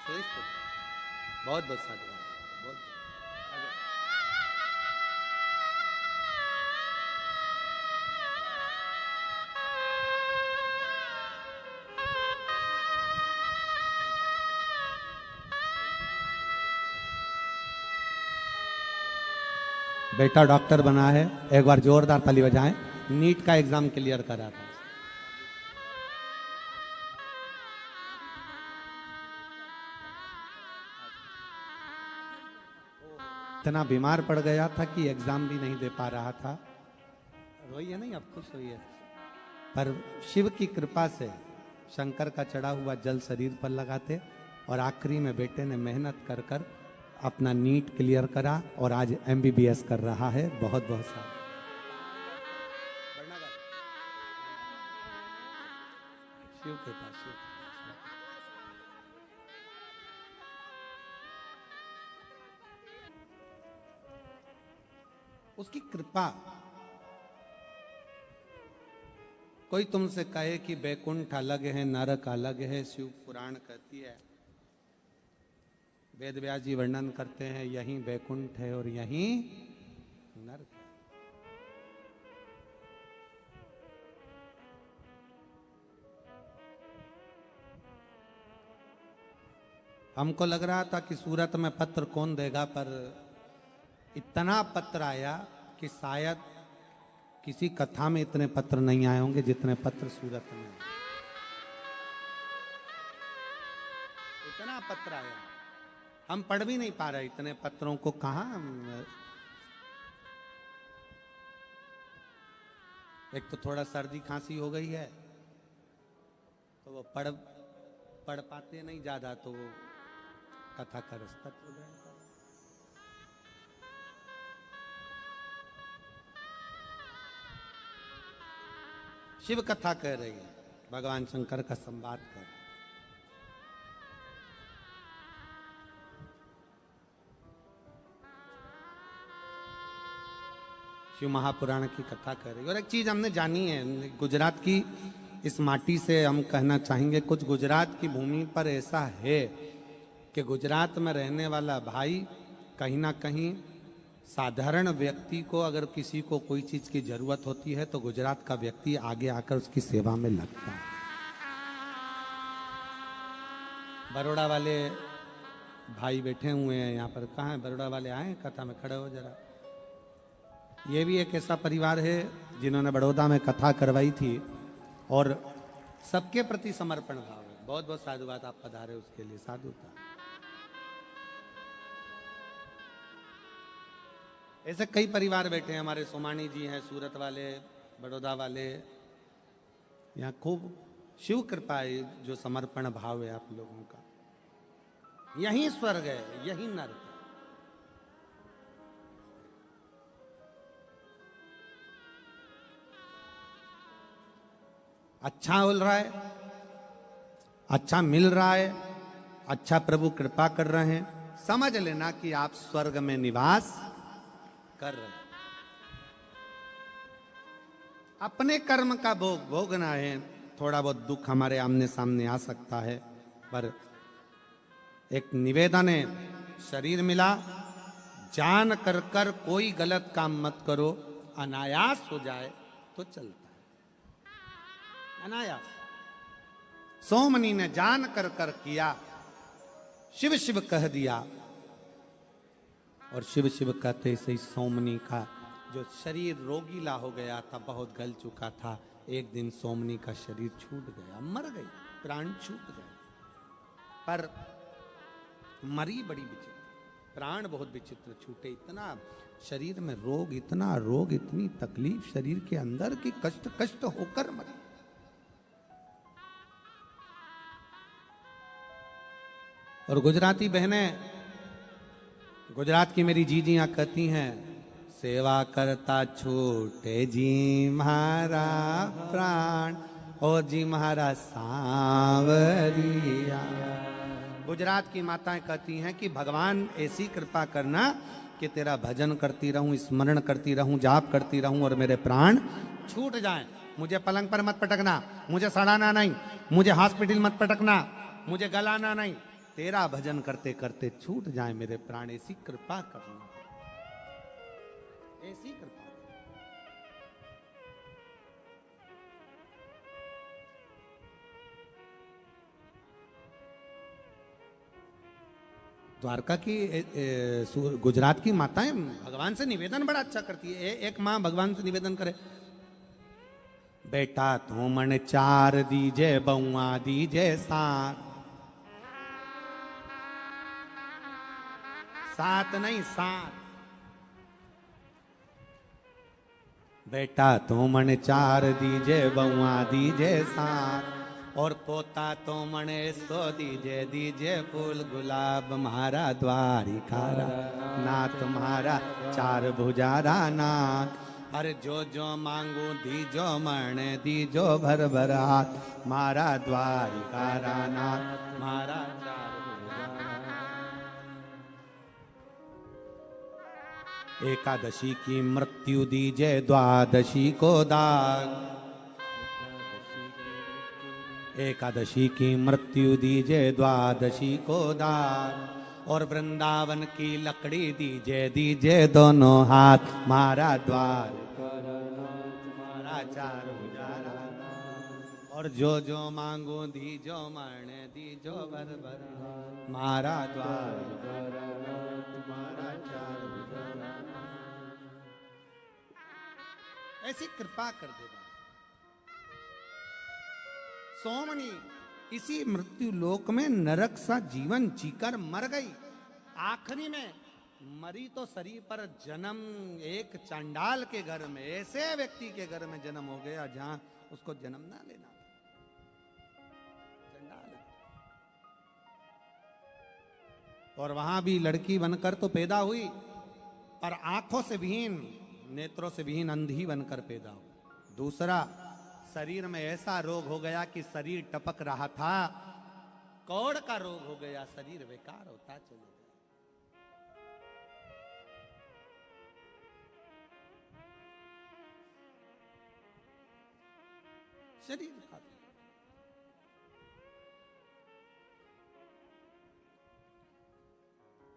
श्रेष्ठता, बहुत बहुत साधुवाद, बहुत। बेटा डॉक्टर बना है, एक बार जोरदार ताली बजाएं। नीट का एग्जाम क्लियर करा था। इतना बीमार पड़ गया था कि एग्जाम भी नहीं दे पा रहा था। रोइए नहीं, अब खुश होइए। पर शिव की कृपा से शंकर का चढ़ा हुआ जल शरीर पर लगाते और आखिरी में बेटे ने मेहनत कर कर अपना नीट क्लियर करा और आज MBBS कर रहा है। बहुत बहुत सारा शिव कृपा, शिव कृपा। उसकी कृपा। कोई तुमसे कहे कि बैकुंठ अलग है, नरक अलग है, शिव पुराण कहती है, वेद व्यास जी वर्णन करते हैं यहीं बैकुंठ है और यहीं नरक है। हमको लग रहा था कि सूरत में पत्र कौन देगा, पर इतना पत्र आया कि शायद किसी कथा में इतने पत्र नहीं आए होंगे जितने पत्र सूरत में। इतना पत्र आया, हम पढ़ भी नहीं पा रहे इतने पत्रों को। कहां एक तो थोड़ा सर्दी खांसी हो गई है तो वो पढ़ पाते नहीं ज्यादा, तो वो कथा का रास्ता हो जाएगा। शिव कथा कह रही है, भगवान शंकर का संवाद कर रही है। शिव महापुराण की कथा कर रही है। और एक चीज हमने जानी है, गुजरात की इस माटी से हम कहना चाहेंगे, कुछ गुजरात की भूमि पर ऐसा है कि गुजरात में रहने वाला भाई कहीं ना कहीं साधारण व्यक्ति को अगर किसी को कोई चीज की जरूरत होती है तो गुजरात का व्यक्ति आगे आकर उसकी सेवा में लगता है। बड़ौदा वाले भाई बैठे हुए हैं यहाँ पर, कहाँ है बड़ौदा वाले? आए कथा में, खड़े हो जरा। ये भी एक ऐसा परिवार है जिन्होंने बड़ौदा में कथा करवाई थी और सबके प्रति समर्पण भाव है। बहुत बहुत साधुवाद, आप पधारे उसके लिए साधुता। ऐसे कई परिवार बैठे हैं, हमारे सोमानी जी हैं, सूरत वाले, बड़ौदा वाले। यहाँ खूब शिव कृपा है, जो समर्पण भाव है आप लोगों का। यही स्वर्ग है, यही नरक है। अच्छा हो रहा है, अच्छा मिल रहा है, अच्छा प्रभु कृपा कर रहे हैं, समझ लेना कि आप स्वर्ग में निवास कर रहे हैं। अपने कर्म का भोग भोगना है। थोड़ा बहुत दुख हमारे आमने सामने आ सकता है, पर एक निवेदन है, शरीर मिला, जान कर कर कोई गलत काम मत करो, अनायास हो जाए तो चलता है। अनायास। सोमनी ने जान कर कर किया, शिव शिव कह दिया, और शिव शिव कहते से सोमनी का जो शरीर रोगीला हो गया था, बहुत गल चुका था, एक दिन सोमनी का शरीर छूट गया, मर गई, प्राण छूट गए। पर मरी बड़ी विचित्र, प्राण बहुत विचित्र छूटे। इतना शरीर में रोग, इतना रोग, इतनी तकलीफ शरीर के अंदर की कष्ट कष्ट होकर मरी। और गुजराती बहनें, गुजरात की मेरी जीजियां कहती हैं, सेवा करता छूटे जी म्हारा प्राण, ओ जी म्हारा सांवरिया। गुजरात की माताएं कहती हैं कि भगवान ऐसी कृपा करना कि तेरा भजन करती रहूं, स्मरण करती रहूं, जाप करती रहूं और मेरे प्राण छूट जाएं। मुझे पलंग पर मत पटकना, मुझे सड़ाना नहीं, मुझे हॉस्पिटल मत पटकना, मुझे गलाना नहीं, तेरा भजन करते करते छूट जाए मेरे प्राण। ऐसी कृपा करना, ऐसी कृपा। द्वारका की गुजरात की माताएं भगवान से निवेदन बड़ा अच्छा करती है। एक माँ भगवान से निवेदन करे, बेटा तो मन 4 दीजे, बउआ दीजे 7 नहीं 7। बेटा तो मन चार दीजे, बहुआ दीजे सात, और पोता तो मणे सो दीजे, दीजे फूल गुलाब मारा द्वारिकारा नाथ, मारा चार भुजारा नाथ। अरे जो मांगू दीजो मणे, दीजो भर भर हाथ, मारा द्वारिकारा नाथ, मारा चार भुजारा। एकादशी की मृत्यु दीजे, द्वादशी को दाग, एकादशी की मृत्यु दीजे, द्वादशी को दाग, और वृंदावन की लकड़ी दीजे, दीजे दोनों हाथ, मारा द्वार मारा चार भुजारा। और जो मांगो दीजो मणे, दीजो भर भर, मारा द्वार मारा चार भुजारा। ऐसी कृपा कर दे सोमनी। इसी मृत्यु लोक में नरक सा जीवन जीकर मर गई। आखिरी में मरी तो शरीर पर जन्म एक चांडाल के घर में, ऐसे व्यक्ति के घर में जन्म हो गया जहां उसको जन्म ना लेना। चांडाल। और वहां भी लड़की बनकर तो पैदा हुई, पर आंखों से विहीन, नेत्रों से विहीन अंधी बनकर पैदा हुई। दूसरा, शरीर में ऐसा रोग हो गया कि शरीर टपक रहा था, कौड़ का रोग हो गया, शरीर बेकार होता चले गया। शरीर का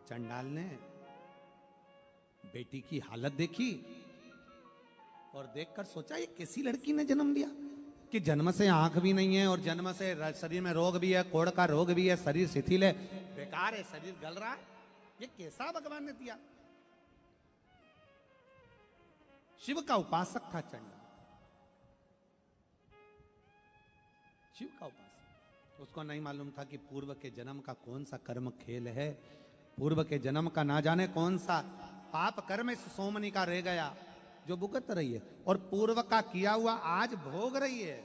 चंडाल ने बेटी की हालत देखी और देखकर सोचा ये कैसी लड़की ने जन्म दिया कि जन्म से आंख भी नहीं है और जन्म से शरीर में रोग भी है, कोढ़ का रोग भी है, शरीर शिथिल है, बेकार है, शरीर गल रहा है, ये कैसा भगवान ने दिया। शिव का उपासक था चंडाल, शिव का उपासक। उसको नहीं मालूम था कि पूर्व के जन्म का कौन सा कर्म खेल है, पूर्व के जन्म का ना जाने कौन सा पाप कर्म इस सोमनी का रह गया जो भुगत रही है, और पूर्व का किया हुआ आज भोग रही है।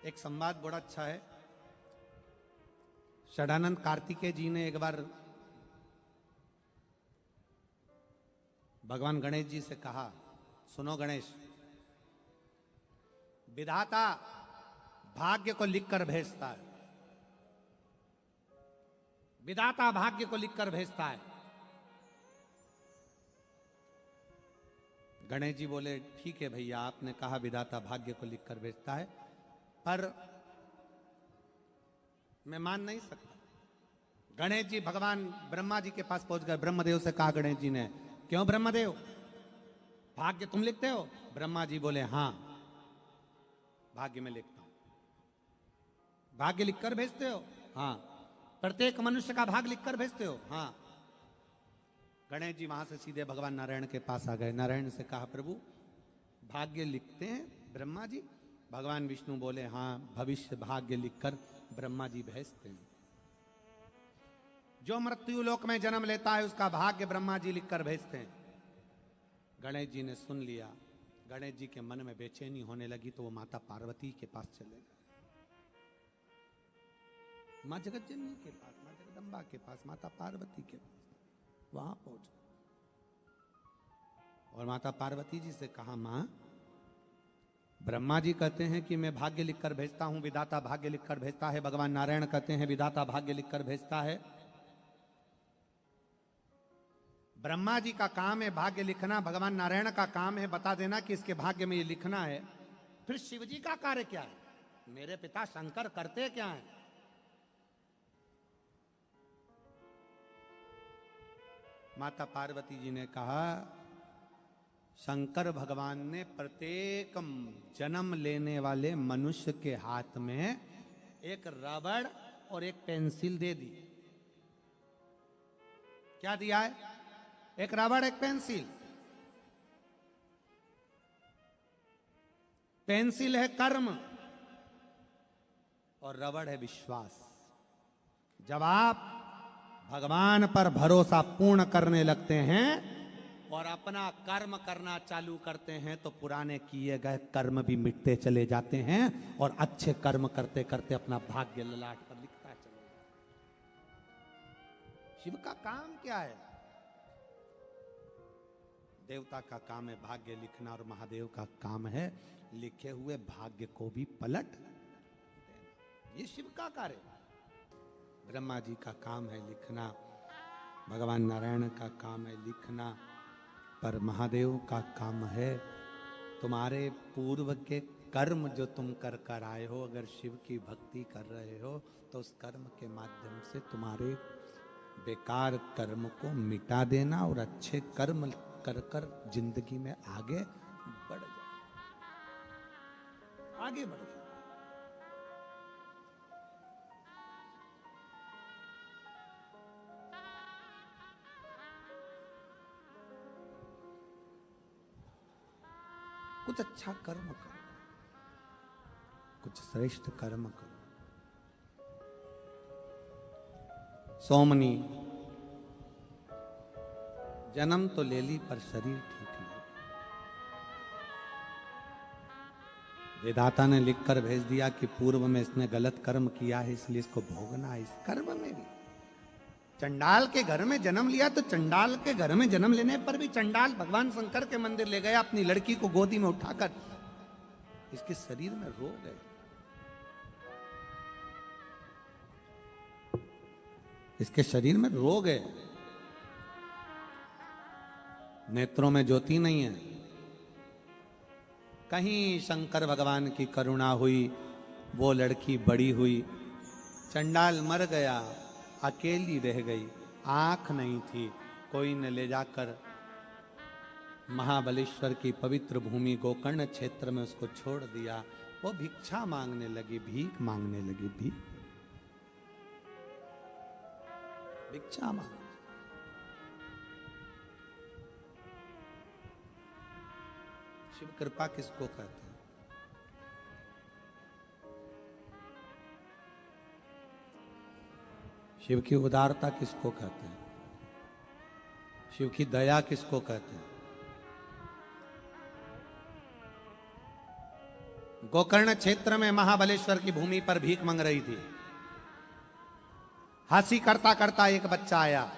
एक संवाद बड़ा अच्छा है। षडानंद कार्तिकेय जी ने एक बार भगवान गणेश जी से कहा, सुनो गणेश, विधाता भाग्य को लिखकर भेजता है, विधाता भाग्य को लिखकर भेजता है। गणेश जी बोले, ठीक है भैया, आपने कहा विधाता भाग्य को लिखकर भेजता है, पर मैं मान नहीं सकता। गणेश जी भगवान ब्रह्मा जी के पास पहुंच गए। ब्रह्मदेव से कहा गणेश जी ने, क्यों ब्रह्मदेव, भाग्य तुम लिखते हो? ब्रह्मा जी बोले, हां भाग्य में लिखता हूं। भाग्य लिखकर भेजते हो? हां। प्रत्येक मनुष्य का भाग लिखकर भेजते हो? हां। गणेश जी वहां से सीधे भगवान नारायण के पास आ गए। नारायण से कहा, प्रभु भाग्य लिखते हैं ब्रह्मा जी? भगवान विष्णु बोले, हां, भविष्य भाग्य लिखकर ब्रह्मा जी भेजते हैं। जो मृत्यु लोक में जन्म लेता है उसका भाग्य ब्रह्मा जी लिखकर भेजते हैं। गणेश जी ने सुन लिया। गणेश जी के मन में बेचैनी होने लगी तो वो माता पार्वती के पास चले गए, मां जगतजननी के पास, मां जगदम्बा के पास, माता पार्वती के पास वहां पहुंचे और माता पार्वती जी से कहा, मां ब्रह्मा जी कहते हैं कि मैं भाग्य लिखकर भेजता हूं, विधाता भाग्य लिखकर भेजता है। भगवान नारायण कहते हैं विधाता भाग्य लिखकर भेजता है। ब्रह्मा जी का काम है भाग्य लिखना, भगवान नारायण का काम है बता देना कि इसके भाग्य में ये लिखना है। फिर शिव जी का कार्य क्या है? मेरे पिता शंकर करते क्या है? माता पार्वती जी ने कहा, शंकर भगवान ने प्रत्येक जन्म लेने वाले मनुष्य के हाथ में एक रबड़ और एक पेंसिल दे दी। क्या दिया है? एक रबड़, एक पेंसिल। पेंसिल है कर्म और रबड़ है विश्वास। जब आप भगवान पर भरोसा पूर्ण करने लगते हैं और अपना कर्म करना चालू करते हैं तो पुराने किए गए कर्म भी मिटते चले जाते हैं और अच्छे कर्म करते करते अपना भाग्य ललाट पर लिखता चले जाता। शिव का काम क्या है? देवता का काम है भाग्य लिखना और महादेव का काम है लिखे हुए भाग्य को भी पलट देना। ये शिव का कार्य है। ब्रह्मा जी का काम है लिखना, भगवान नारायण का काम है लिखना, पर महादेव का काम है तुम्हारे पूर्व के कर्म जो तुम कर कर आए हो, अगर शिव की भक्ति कर रहे हो तो उस कर्म के माध्यम से तुम्हारे बेकार कर्म को मिटा देना और अच्छे कर्म कर कर जिंदगी में आगे बढ़ जाओ, आगे बढ़ जाओ। कुछ अच्छा कर्म करो, कुछ श्रेष्ठ कर्म करो। सोमनी जन्म तो ले ली पर शरीर ठीक नहीं। विधाता ने लिखकर भेज दिया कि पूर्व में इसने गलत कर्म किया है इसलिए इसको भोगना है। इस कर्म में भी चंडाल के घर में जन्म लिया तो चंडाल के घर में जन्म लेने पर भी चंडाल भगवान शंकर के मंदिर ले गया अपनी लड़की को गोदी में उठाकर। इसके शरीर में रोग है, इसके शरीर में रोग है, नेत्रों में ज्योति नहीं है। कहीं शंकर भगवान की करुणा हुई, वो लड़की बड़ी हुई, चंडाल मर गया, अकेली रह गई, आंख नहीं थी, कोई ने ले जाकर महाबलेश्वर की पवित्र भूमि गोकर्ण क्षेत्र में उसको छोड़ दिया। वो भिक्षा मांगने लगी, भीख मांगने लगी, भिक्षा मांग। शिव कृपा किसको कहते हैं? शिव की उदारता किसको कहते हैं? शिव की दया किसको कहते हैं? गोकर्ण क्षेत्र में महाबलेश्वर की भूमि पर भीख मांग रही थी। हंसी करता करता एक बच्चा आया,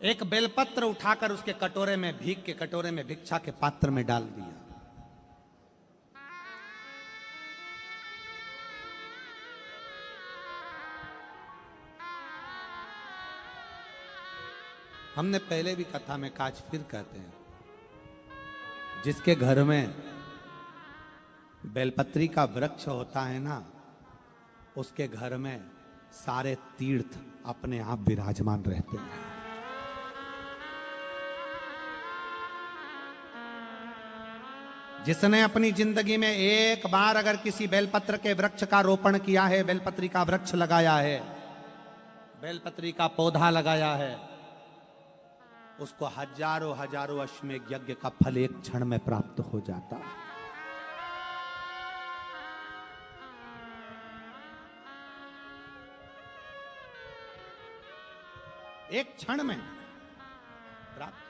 एक बेलपत्र उठाकर उसके कटोरे में, भीख के कटोरे में, भिक्षा के पात्र में डाल दिया। हमने पहले भी कथा में कहा, आज फिर कहते हैं, जिसके घर में बेलपत्री का वृक्ष होता है ना, उसके घर में सारे तीर्थ अपने आप विराजमान रहते हैं। जिसने अपनी जिंदगी में एक बार अगर किसी बेलपत्र के वृक्ष का रोपण किया है, बेलपत्री का वृक्ष लगाया है, बेलपत्री का पौधा लगाया है, उसको हजारों हजारों अश्वमेध यज्ञ का फल एक क्षण में प्राप्त हो जाता है। एक क्षण में प्राप्त।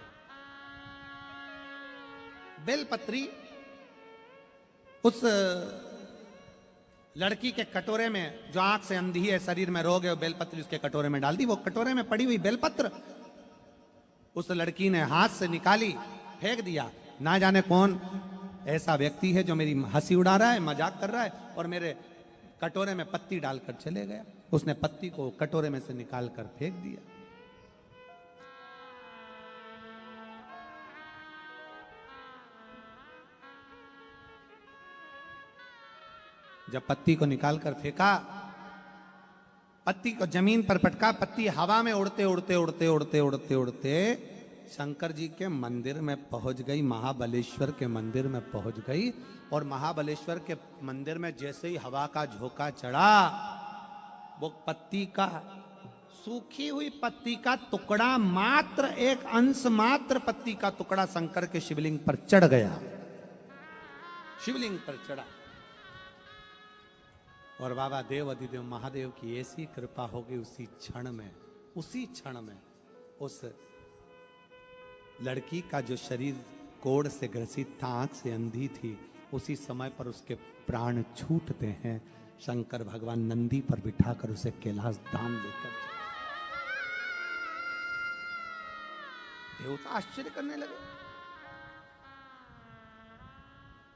बेलपत्री उस लड़की के कटोरे में, जो आंख से अंधी है, शरीर में रोग है, बेलपत्री उसके कटोरे में डाल दी। वो कटोरे में पड़ी हुई बेलपत्र उस लड़की ने हाथ से निकाली, फेंक दिया। ना जाने कौन ऐसा व्यक्ति है जो मेरी हंसी उड़ा रहा है, मजाक कर रहा है और मेरे कटोरे में पत्ती डालकर चले गया। उसने पत्ती को कटोरे में से निकाल कर फेंक दिया। जब पत्ती को निकालकर फेंका, पत्ती को जमीन पर पटका, पत्ती हवा में उड़ते उड़ते उड़ते उड़ते उड़ते उड़ते शंकर जी के मंदिर में पहुंच गई, महाबलेश्वर के मंदिर में पहुंच गई। और महाबलेश्वर के मंदिर में जैसे ही हवा का झोंका चढ़ा, वो पत्ती का, सूखी हुई पत्ती का टुकड़ा मात्र, एक अंश मात्र पत्ती का टुकड़ा शंकर के शिवलिंग पर चढ़ गया। शिवलिंग पर चढ़ा और बाबा देव अधिदेव महादेव की ऐसी कृपा होगी उसी क्षण में उस लड़की का जो शरीर कोढ़ से ग्रसित था, आंख से अंधी थी, उसी समय पर उसके प्राण छूटते हैं। शंकर भगवान नंदी पर बिठाकर उसे कैलाश धाम लेकर चले। देवता आश्चर्य करने लगे।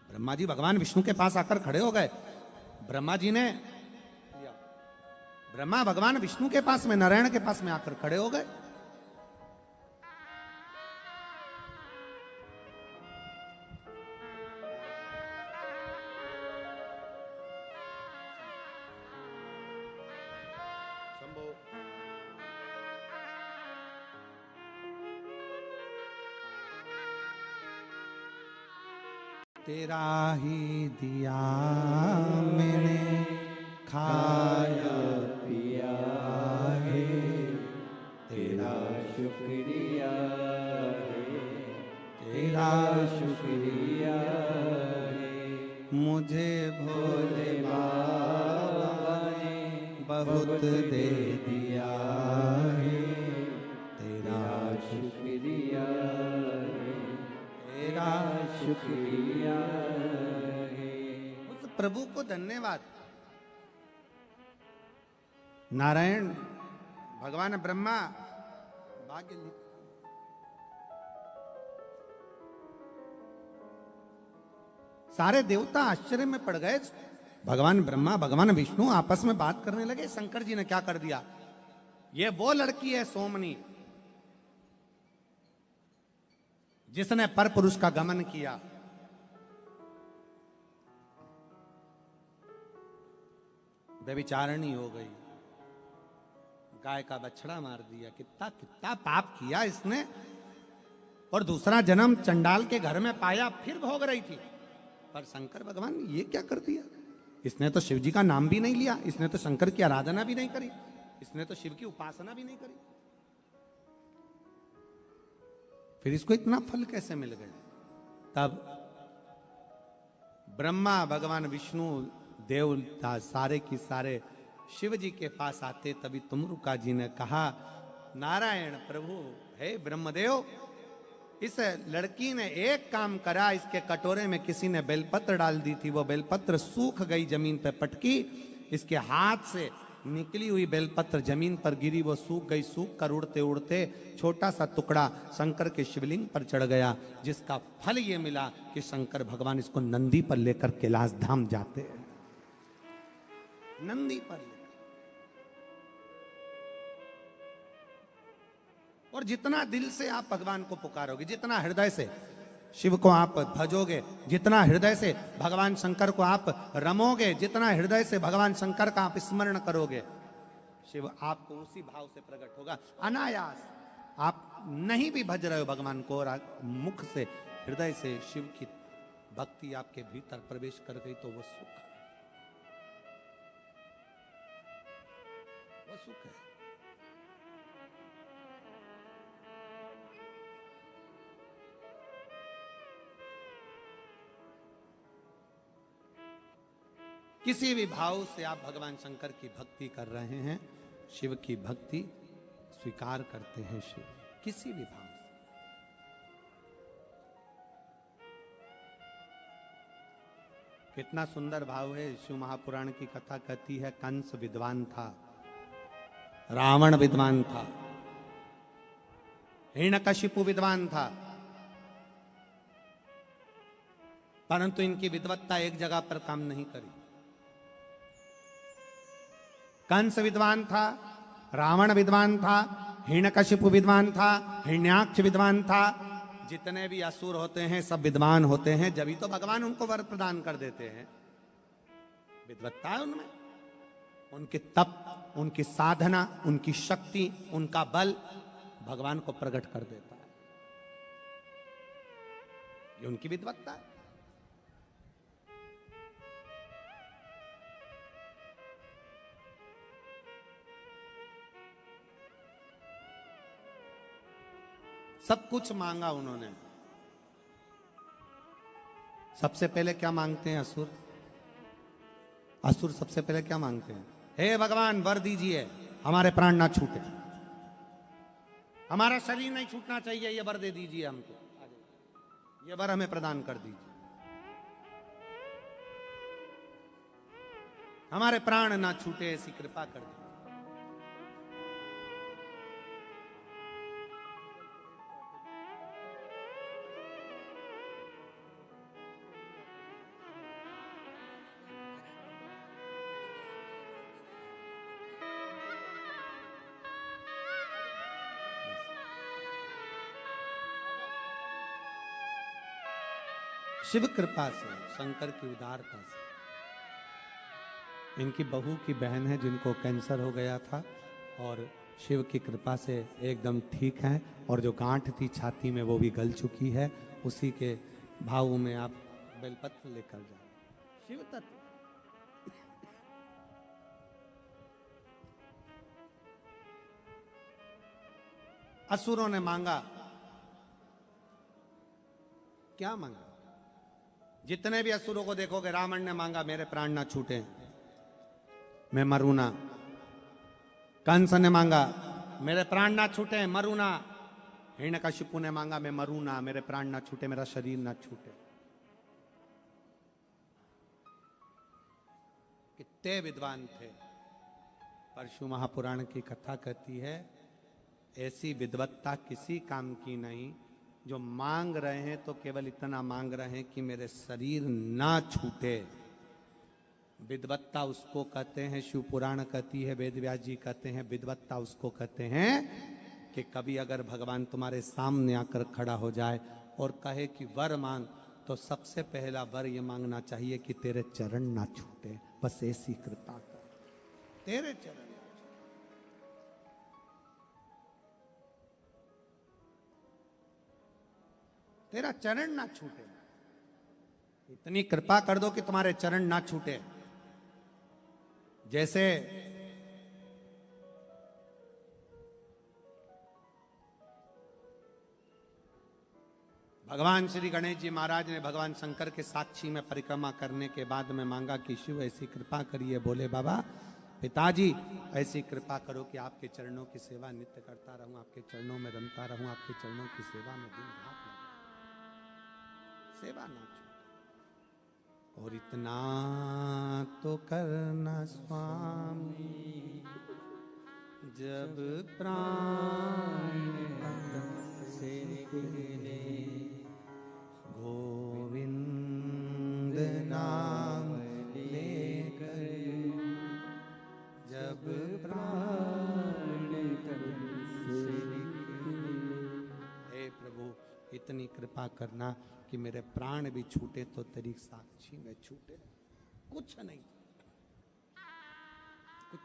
ब्रह्मा जी भगवान विष्णु के पास आकर खड़े हो गए। ब्रह्मा भगवान विष्णु के पास में, नारायण के पास में आकर खड़े हो गए। तेरा ही दिया मैंने खाया पिया है, तेरा शुक्रिया है, तेरा शुक्रिया है। मुझे भोले बाबा ने बहुत दे दिया है, तेरा शुक्रिया है, तेरा शुक्रिया है। उस प्रभु को धन्यवाद। नारायण भगवान ब्रह्मा भाग्य सारे देवता आश्चर्य में पड़ गए। भगवान ब्रह्मा भगवान विष्णु आपस में बात करने लगे। शंकर जी ने क्या कर दिया? ये वो लड़की है सोमनी जिसने पर पुरुष का गमन किया। व्यभिचारिणी हो गई, गाय का बछड़ा मार दिया। कितना कितना पाप किया इसने। और दूसरा जन्म चंडाल के घर में पाया, फिर भोग रही थी। पर शंकर भगवान ये क्या कर दिया? इसने तो शिव जी का नाम भी नहीं लिया, इसने तो शंकर की आराधना भी नहीं करी, इसने तो शिव की उपासना भी नहीं करी। फिर इसको इतना फल कैसे मिल गया? तब ब्रह्मा भगवान विष्णु देवता सारे की सारे शिव जी के पास आते। तभी तुमरुका जी ने कहा, नारायण प्रभु, हे ब्रह्मदेव, इस लड़की ने एक काम करा। इसके कटोरे में किसी ने बेलपत्र डाल दी थी, वो बेलपत्र सूख गई, जमीन पे पटकी। इसके हाथ से निकली हुई बेलपत्र जमीन पर गिरी, वो सूख गई। सूख कर उड़ते उड़ते छोटा सा टुकड़ा शंकर के शिवलिंग पर चढ़ गया, जिसका फल ये मिला कि शंकर भगवान इसको नंदी पर लेकर कैलाश धाम जाते हैं। नंदी पर। और जितना दिल से आप भगवान को पुकारोगे, जितना हृदय से शिव को आप भजोगे, जितना हृदय से भगवान शंकर को आप रमोगे, जितना हृदय से भगवान शंकर का आप स्मरण करोगे, शिव आपको उसी भाव से प्रकट होगा। अनायास आप नहीं भी भज रहे हो भगवान को, और मुख से हृदय से शिव की भक्ति आपके भीतर प्रवेश कर गई, तो वो सुख है, वो सुख है। किसी भी भाव से आप भगवान शंकर की भक्ति कर रहे हैं, शिव की भक्ति स्वीकार करते हैं शिव, किसी भी भाव से। कितना सुंदर भाव है। शिव महापुराण की कथा कहती है, कंस विद्वान था, रावण विद्वान था, हिरण्यकशिपु विद्वान था, परंतु इनकी विद्वत्ता एक जगह पर काम नहीं करी। कंस विद्वान था, रावण विद्वान था, हिरण्यकशिपु विद्वान था, हिरण्याक्ष विद्वान था। जितने भी असुर होते हैं सब विद्वान होते हैं, जब ही तो भगवान उनको वर प्रदान कर देते हैं। विद्वत्ता है उनमें, उनके तप, उनकी साधना, उनकी शक्ति, उनका बल भगवान को प्रकट कर देता है। ये उनकी विद्वत्ता है। सब कुछ मांगा उन्होंने, सबसे पहले क्या मांगते हैं असुर? असुर सबसे पहले क्या मांगते हैं? हे भगवान वर दीजिए, हमारे प्राण ना छूटे, हमारा शरीर नहीं छूटना चाहिए, ये वर दे दीजिए हमको, ये वर हमें प्रदान कर दीजिए, हमारे प्राण ना छूटे, ऐसी कृपा कर दीजिए। शिव कृपा से, शंकर की उदारता से, इनकी बहू की बहन है जिनको कैंसर हो गया था और शिव की कृपा से एकदम ठीक है, और जो गांठ थी छाती में वो भी गल चुकी है। उसी के भाव में आप बेलपत्र लेकर जाओ। शिव तत्व असुरों ने मांगा, क्या मांगा? जितने भी असुरों को देखोगे, रावण ने मांगा मेरे प्राण ना छूटे, मैं मरूं ना। कंस ने मांगा मेरे प्राण ना छूटे, मरूं ना। हिरण्यकशिपु ने मांगा मैं मरूं ना, मेरे प्राण ना छूटे, मेरा शरीर ना छूटे। कितने विद्वान थे। परशु महापुराण की कथा कहती है, ऐसी विद्वत्ता किसी काम की नहीं, जो मांग रहे हैं तो केवल इतना मांग रहे हैं कि मेरे शरीर ना छूटे। विद्वत्ता उसको कहते हैं, शिव पुराण कहती है, वेद व्यास जी कहते हैं, विद्वत्ता उसको कहते हैं कि कभी अगर भगवान तुम्हारे सामने आकर खड़ा हो जाए और कहे कि वर मांग, तो सबसे पहला वर ये मांगना चाहिए कि तेरे चरण ना छूटे। बस ऐसी कृपा कर, तेरे चरण, तेरा चरण ना छूटे, इतनी कृपा कर दो कि तुम्हारे चरण ना छूटे। जैसे भगवान श्री गणेश जी महाराज ने भगवान शंकर के साक्षी में परिक्रमा करने के बाद में मांगा कि शिव ऐसी कृपा करिए, बोले बाबा पिताजी ऐसी कृपा करो कि आपके चरणों की सेवा नित्य करता रहूं, आपके चरणों में रमता रहूं, आपके चरणों की सेवा में दिन रात लगा, सेवा ना छूटे। और इतना तो करना स्वामी, जब प्राण से निकले, गोविंद नाम लेकर, जब प्राण से निकले। हे प्रभु इतनी कृपा करना कि मेरे प्राण भी छूटे तो तेरी साक्षी में छूटे, कुछ नहीं, कुछ।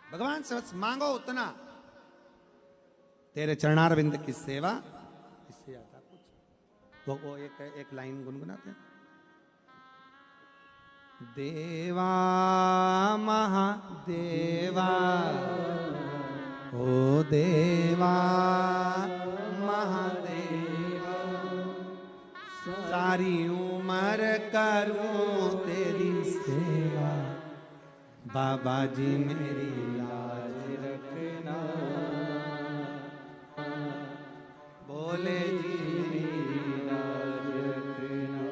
भगवान से बस मांगो उतना, तेरे चरणारविंद की सेवा, इससे ज्यादा कुछ। वो एक लाइन गुनगुनाते हैं, देवा महादेवा, ओ देवा महादेवा, सारी उम्र करूं तेरी सेवा, बाबा जी मेरी लाज रखना, बोले जी मेरी लाज रखना,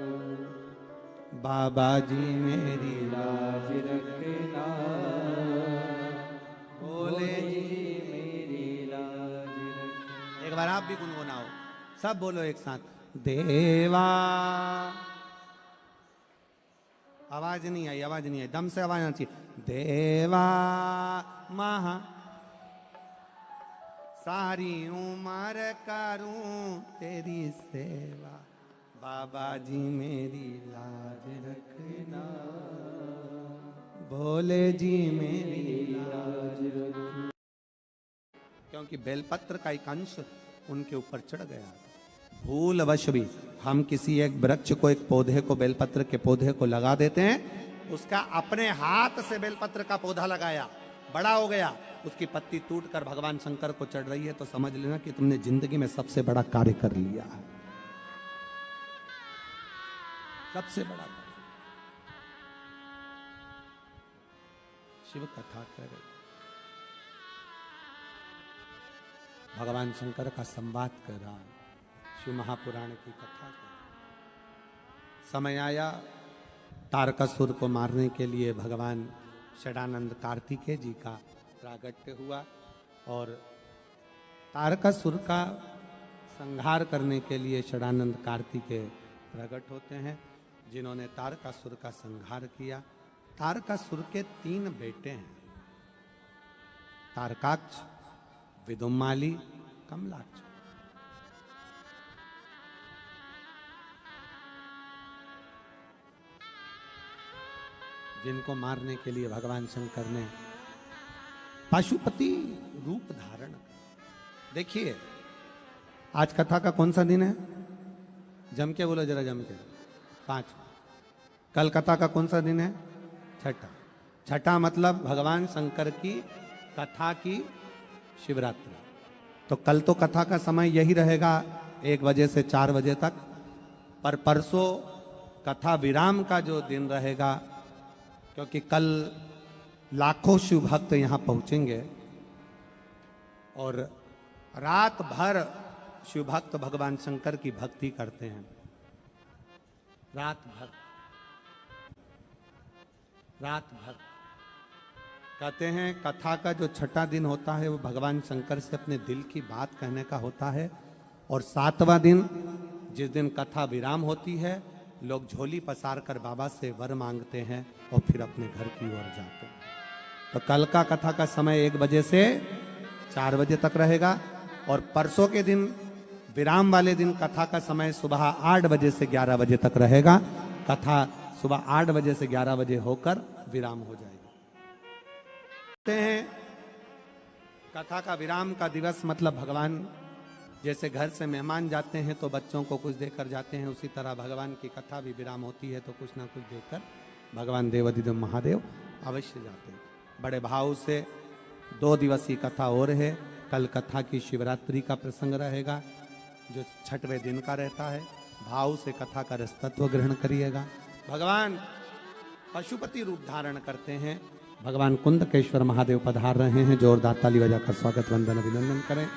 बाबा जी मेरी लाज रखना, बोले जी मेरी लाज रखना। एक बार आप भी गुनगुनाओ, सब बोलो एक साथ, देवा। आवाज नहीं आई, आवाज नहीं आई, दम से आवाज आनी चाहिए। देवा महा, सारी उम्र करूं तेरी सेवा, बाबा जी मेरी लाज रखना, भोले जी मेरी लाज रखना। क्योंकि बेलपत्र का एक अंश उनके ऊपर चढ़ गया, भूलवश भी हम किसी एक वृक्ष को, एक पौधे को, बेलपत्र के पौधे को लगा देते हैं, उसका अपने हाथ से बेलपत्र का पौधा लगाया, बड़ा हो गया, उसकी पत्ती टूटकर भगवान शंकर को चढ़ रही है, तो समझ लेना कि तुमने जिंदगी में सबसे बड़ा कार्य कर लिया है, सबसे बड़ा। शिव कथा करे, भगवान शंकर का संवाद कर रहा, शिव महापुराण की कथा कर। समय आया तारकासुर को मारने के लिए भगवान षडानंद कार्तिकेय जी का प्रागट्य हुआ और तारकासुर का संहार करने के लिए षडानंद कार्तिकेय प्रकट होते हैं, जिन्होंने तारकासुर का संहार किया। तारकासुर के 3 बेटे हैं, तारकाक्ष, विदुम्माली, कमलाक्ष। जिनको मारने के लिए भगवान शंकर ने पशुपति रूप धारण कर। देखिए आज कथा का कौन सा दिन है? जम के बोलो जरा, जम के। 5। कल कथा का कौन सा दिन है? छठा। छठा मतलब भगवान शंकर की कथा की शिवरात्रि। तो कल तो कथा का समय यही रहेगा 1 बजे से 4 बजे तक, पर परसों कथा विराम का जो दिन रहेगा, क्योंकि कल लाखों शिव भक्त यहाँ पहुँचेंगे और रात भर शिव भक्त भगवान शंकर की भक्ति करते हैं। रात भर कहते हैं कथा का जो छठा दिन होता है वो भगवान शंकर से अपने दिल की बात कहने का होता है, और 7वां दिन जिस दिन कथा विराम होती है, लोग झोली पसार कर बाबा से वर मांगते हैं और फिर अपने घर की ओर जाते हैं। तो कल का कथा का समय 1 बजे से 4 बजे तक रहेगा, और परसों के दिन विराम वाले दिन कथा का समय सुबह 8 बजे से 11 बजे तक रहेगा। कथा सुबह 8 बजे से 11 बजे होकर विराम हो जाएगी। हैं कथा का विराम का दिवस मतलब भगवान जैसे घर से मेहमान जाते हैं तो बच्चों को कुछ देकर जाते हैं, उसी तरह भगवान की कथा भी विराम होती है तो कुछ ना कुछ देकर भगवान देवाधिदेव महादेव अवश्य जाते हैं। बड़े भाव से 2 दिवसीय कथा और है। कल कथा की शिवरात्रि का प्रसंग रहेगा जो 6वें दिन का रहता है। भाव से कथा का रसतत्व ग्रहण करिएगा। भगवान पशुपति रूप धारण करते हैं। भगवान कुंदकेश्वर महादेव पधार रहे हैं। जोरदार ताली बजाकर स्वागत वंदन अभिनंदन करें।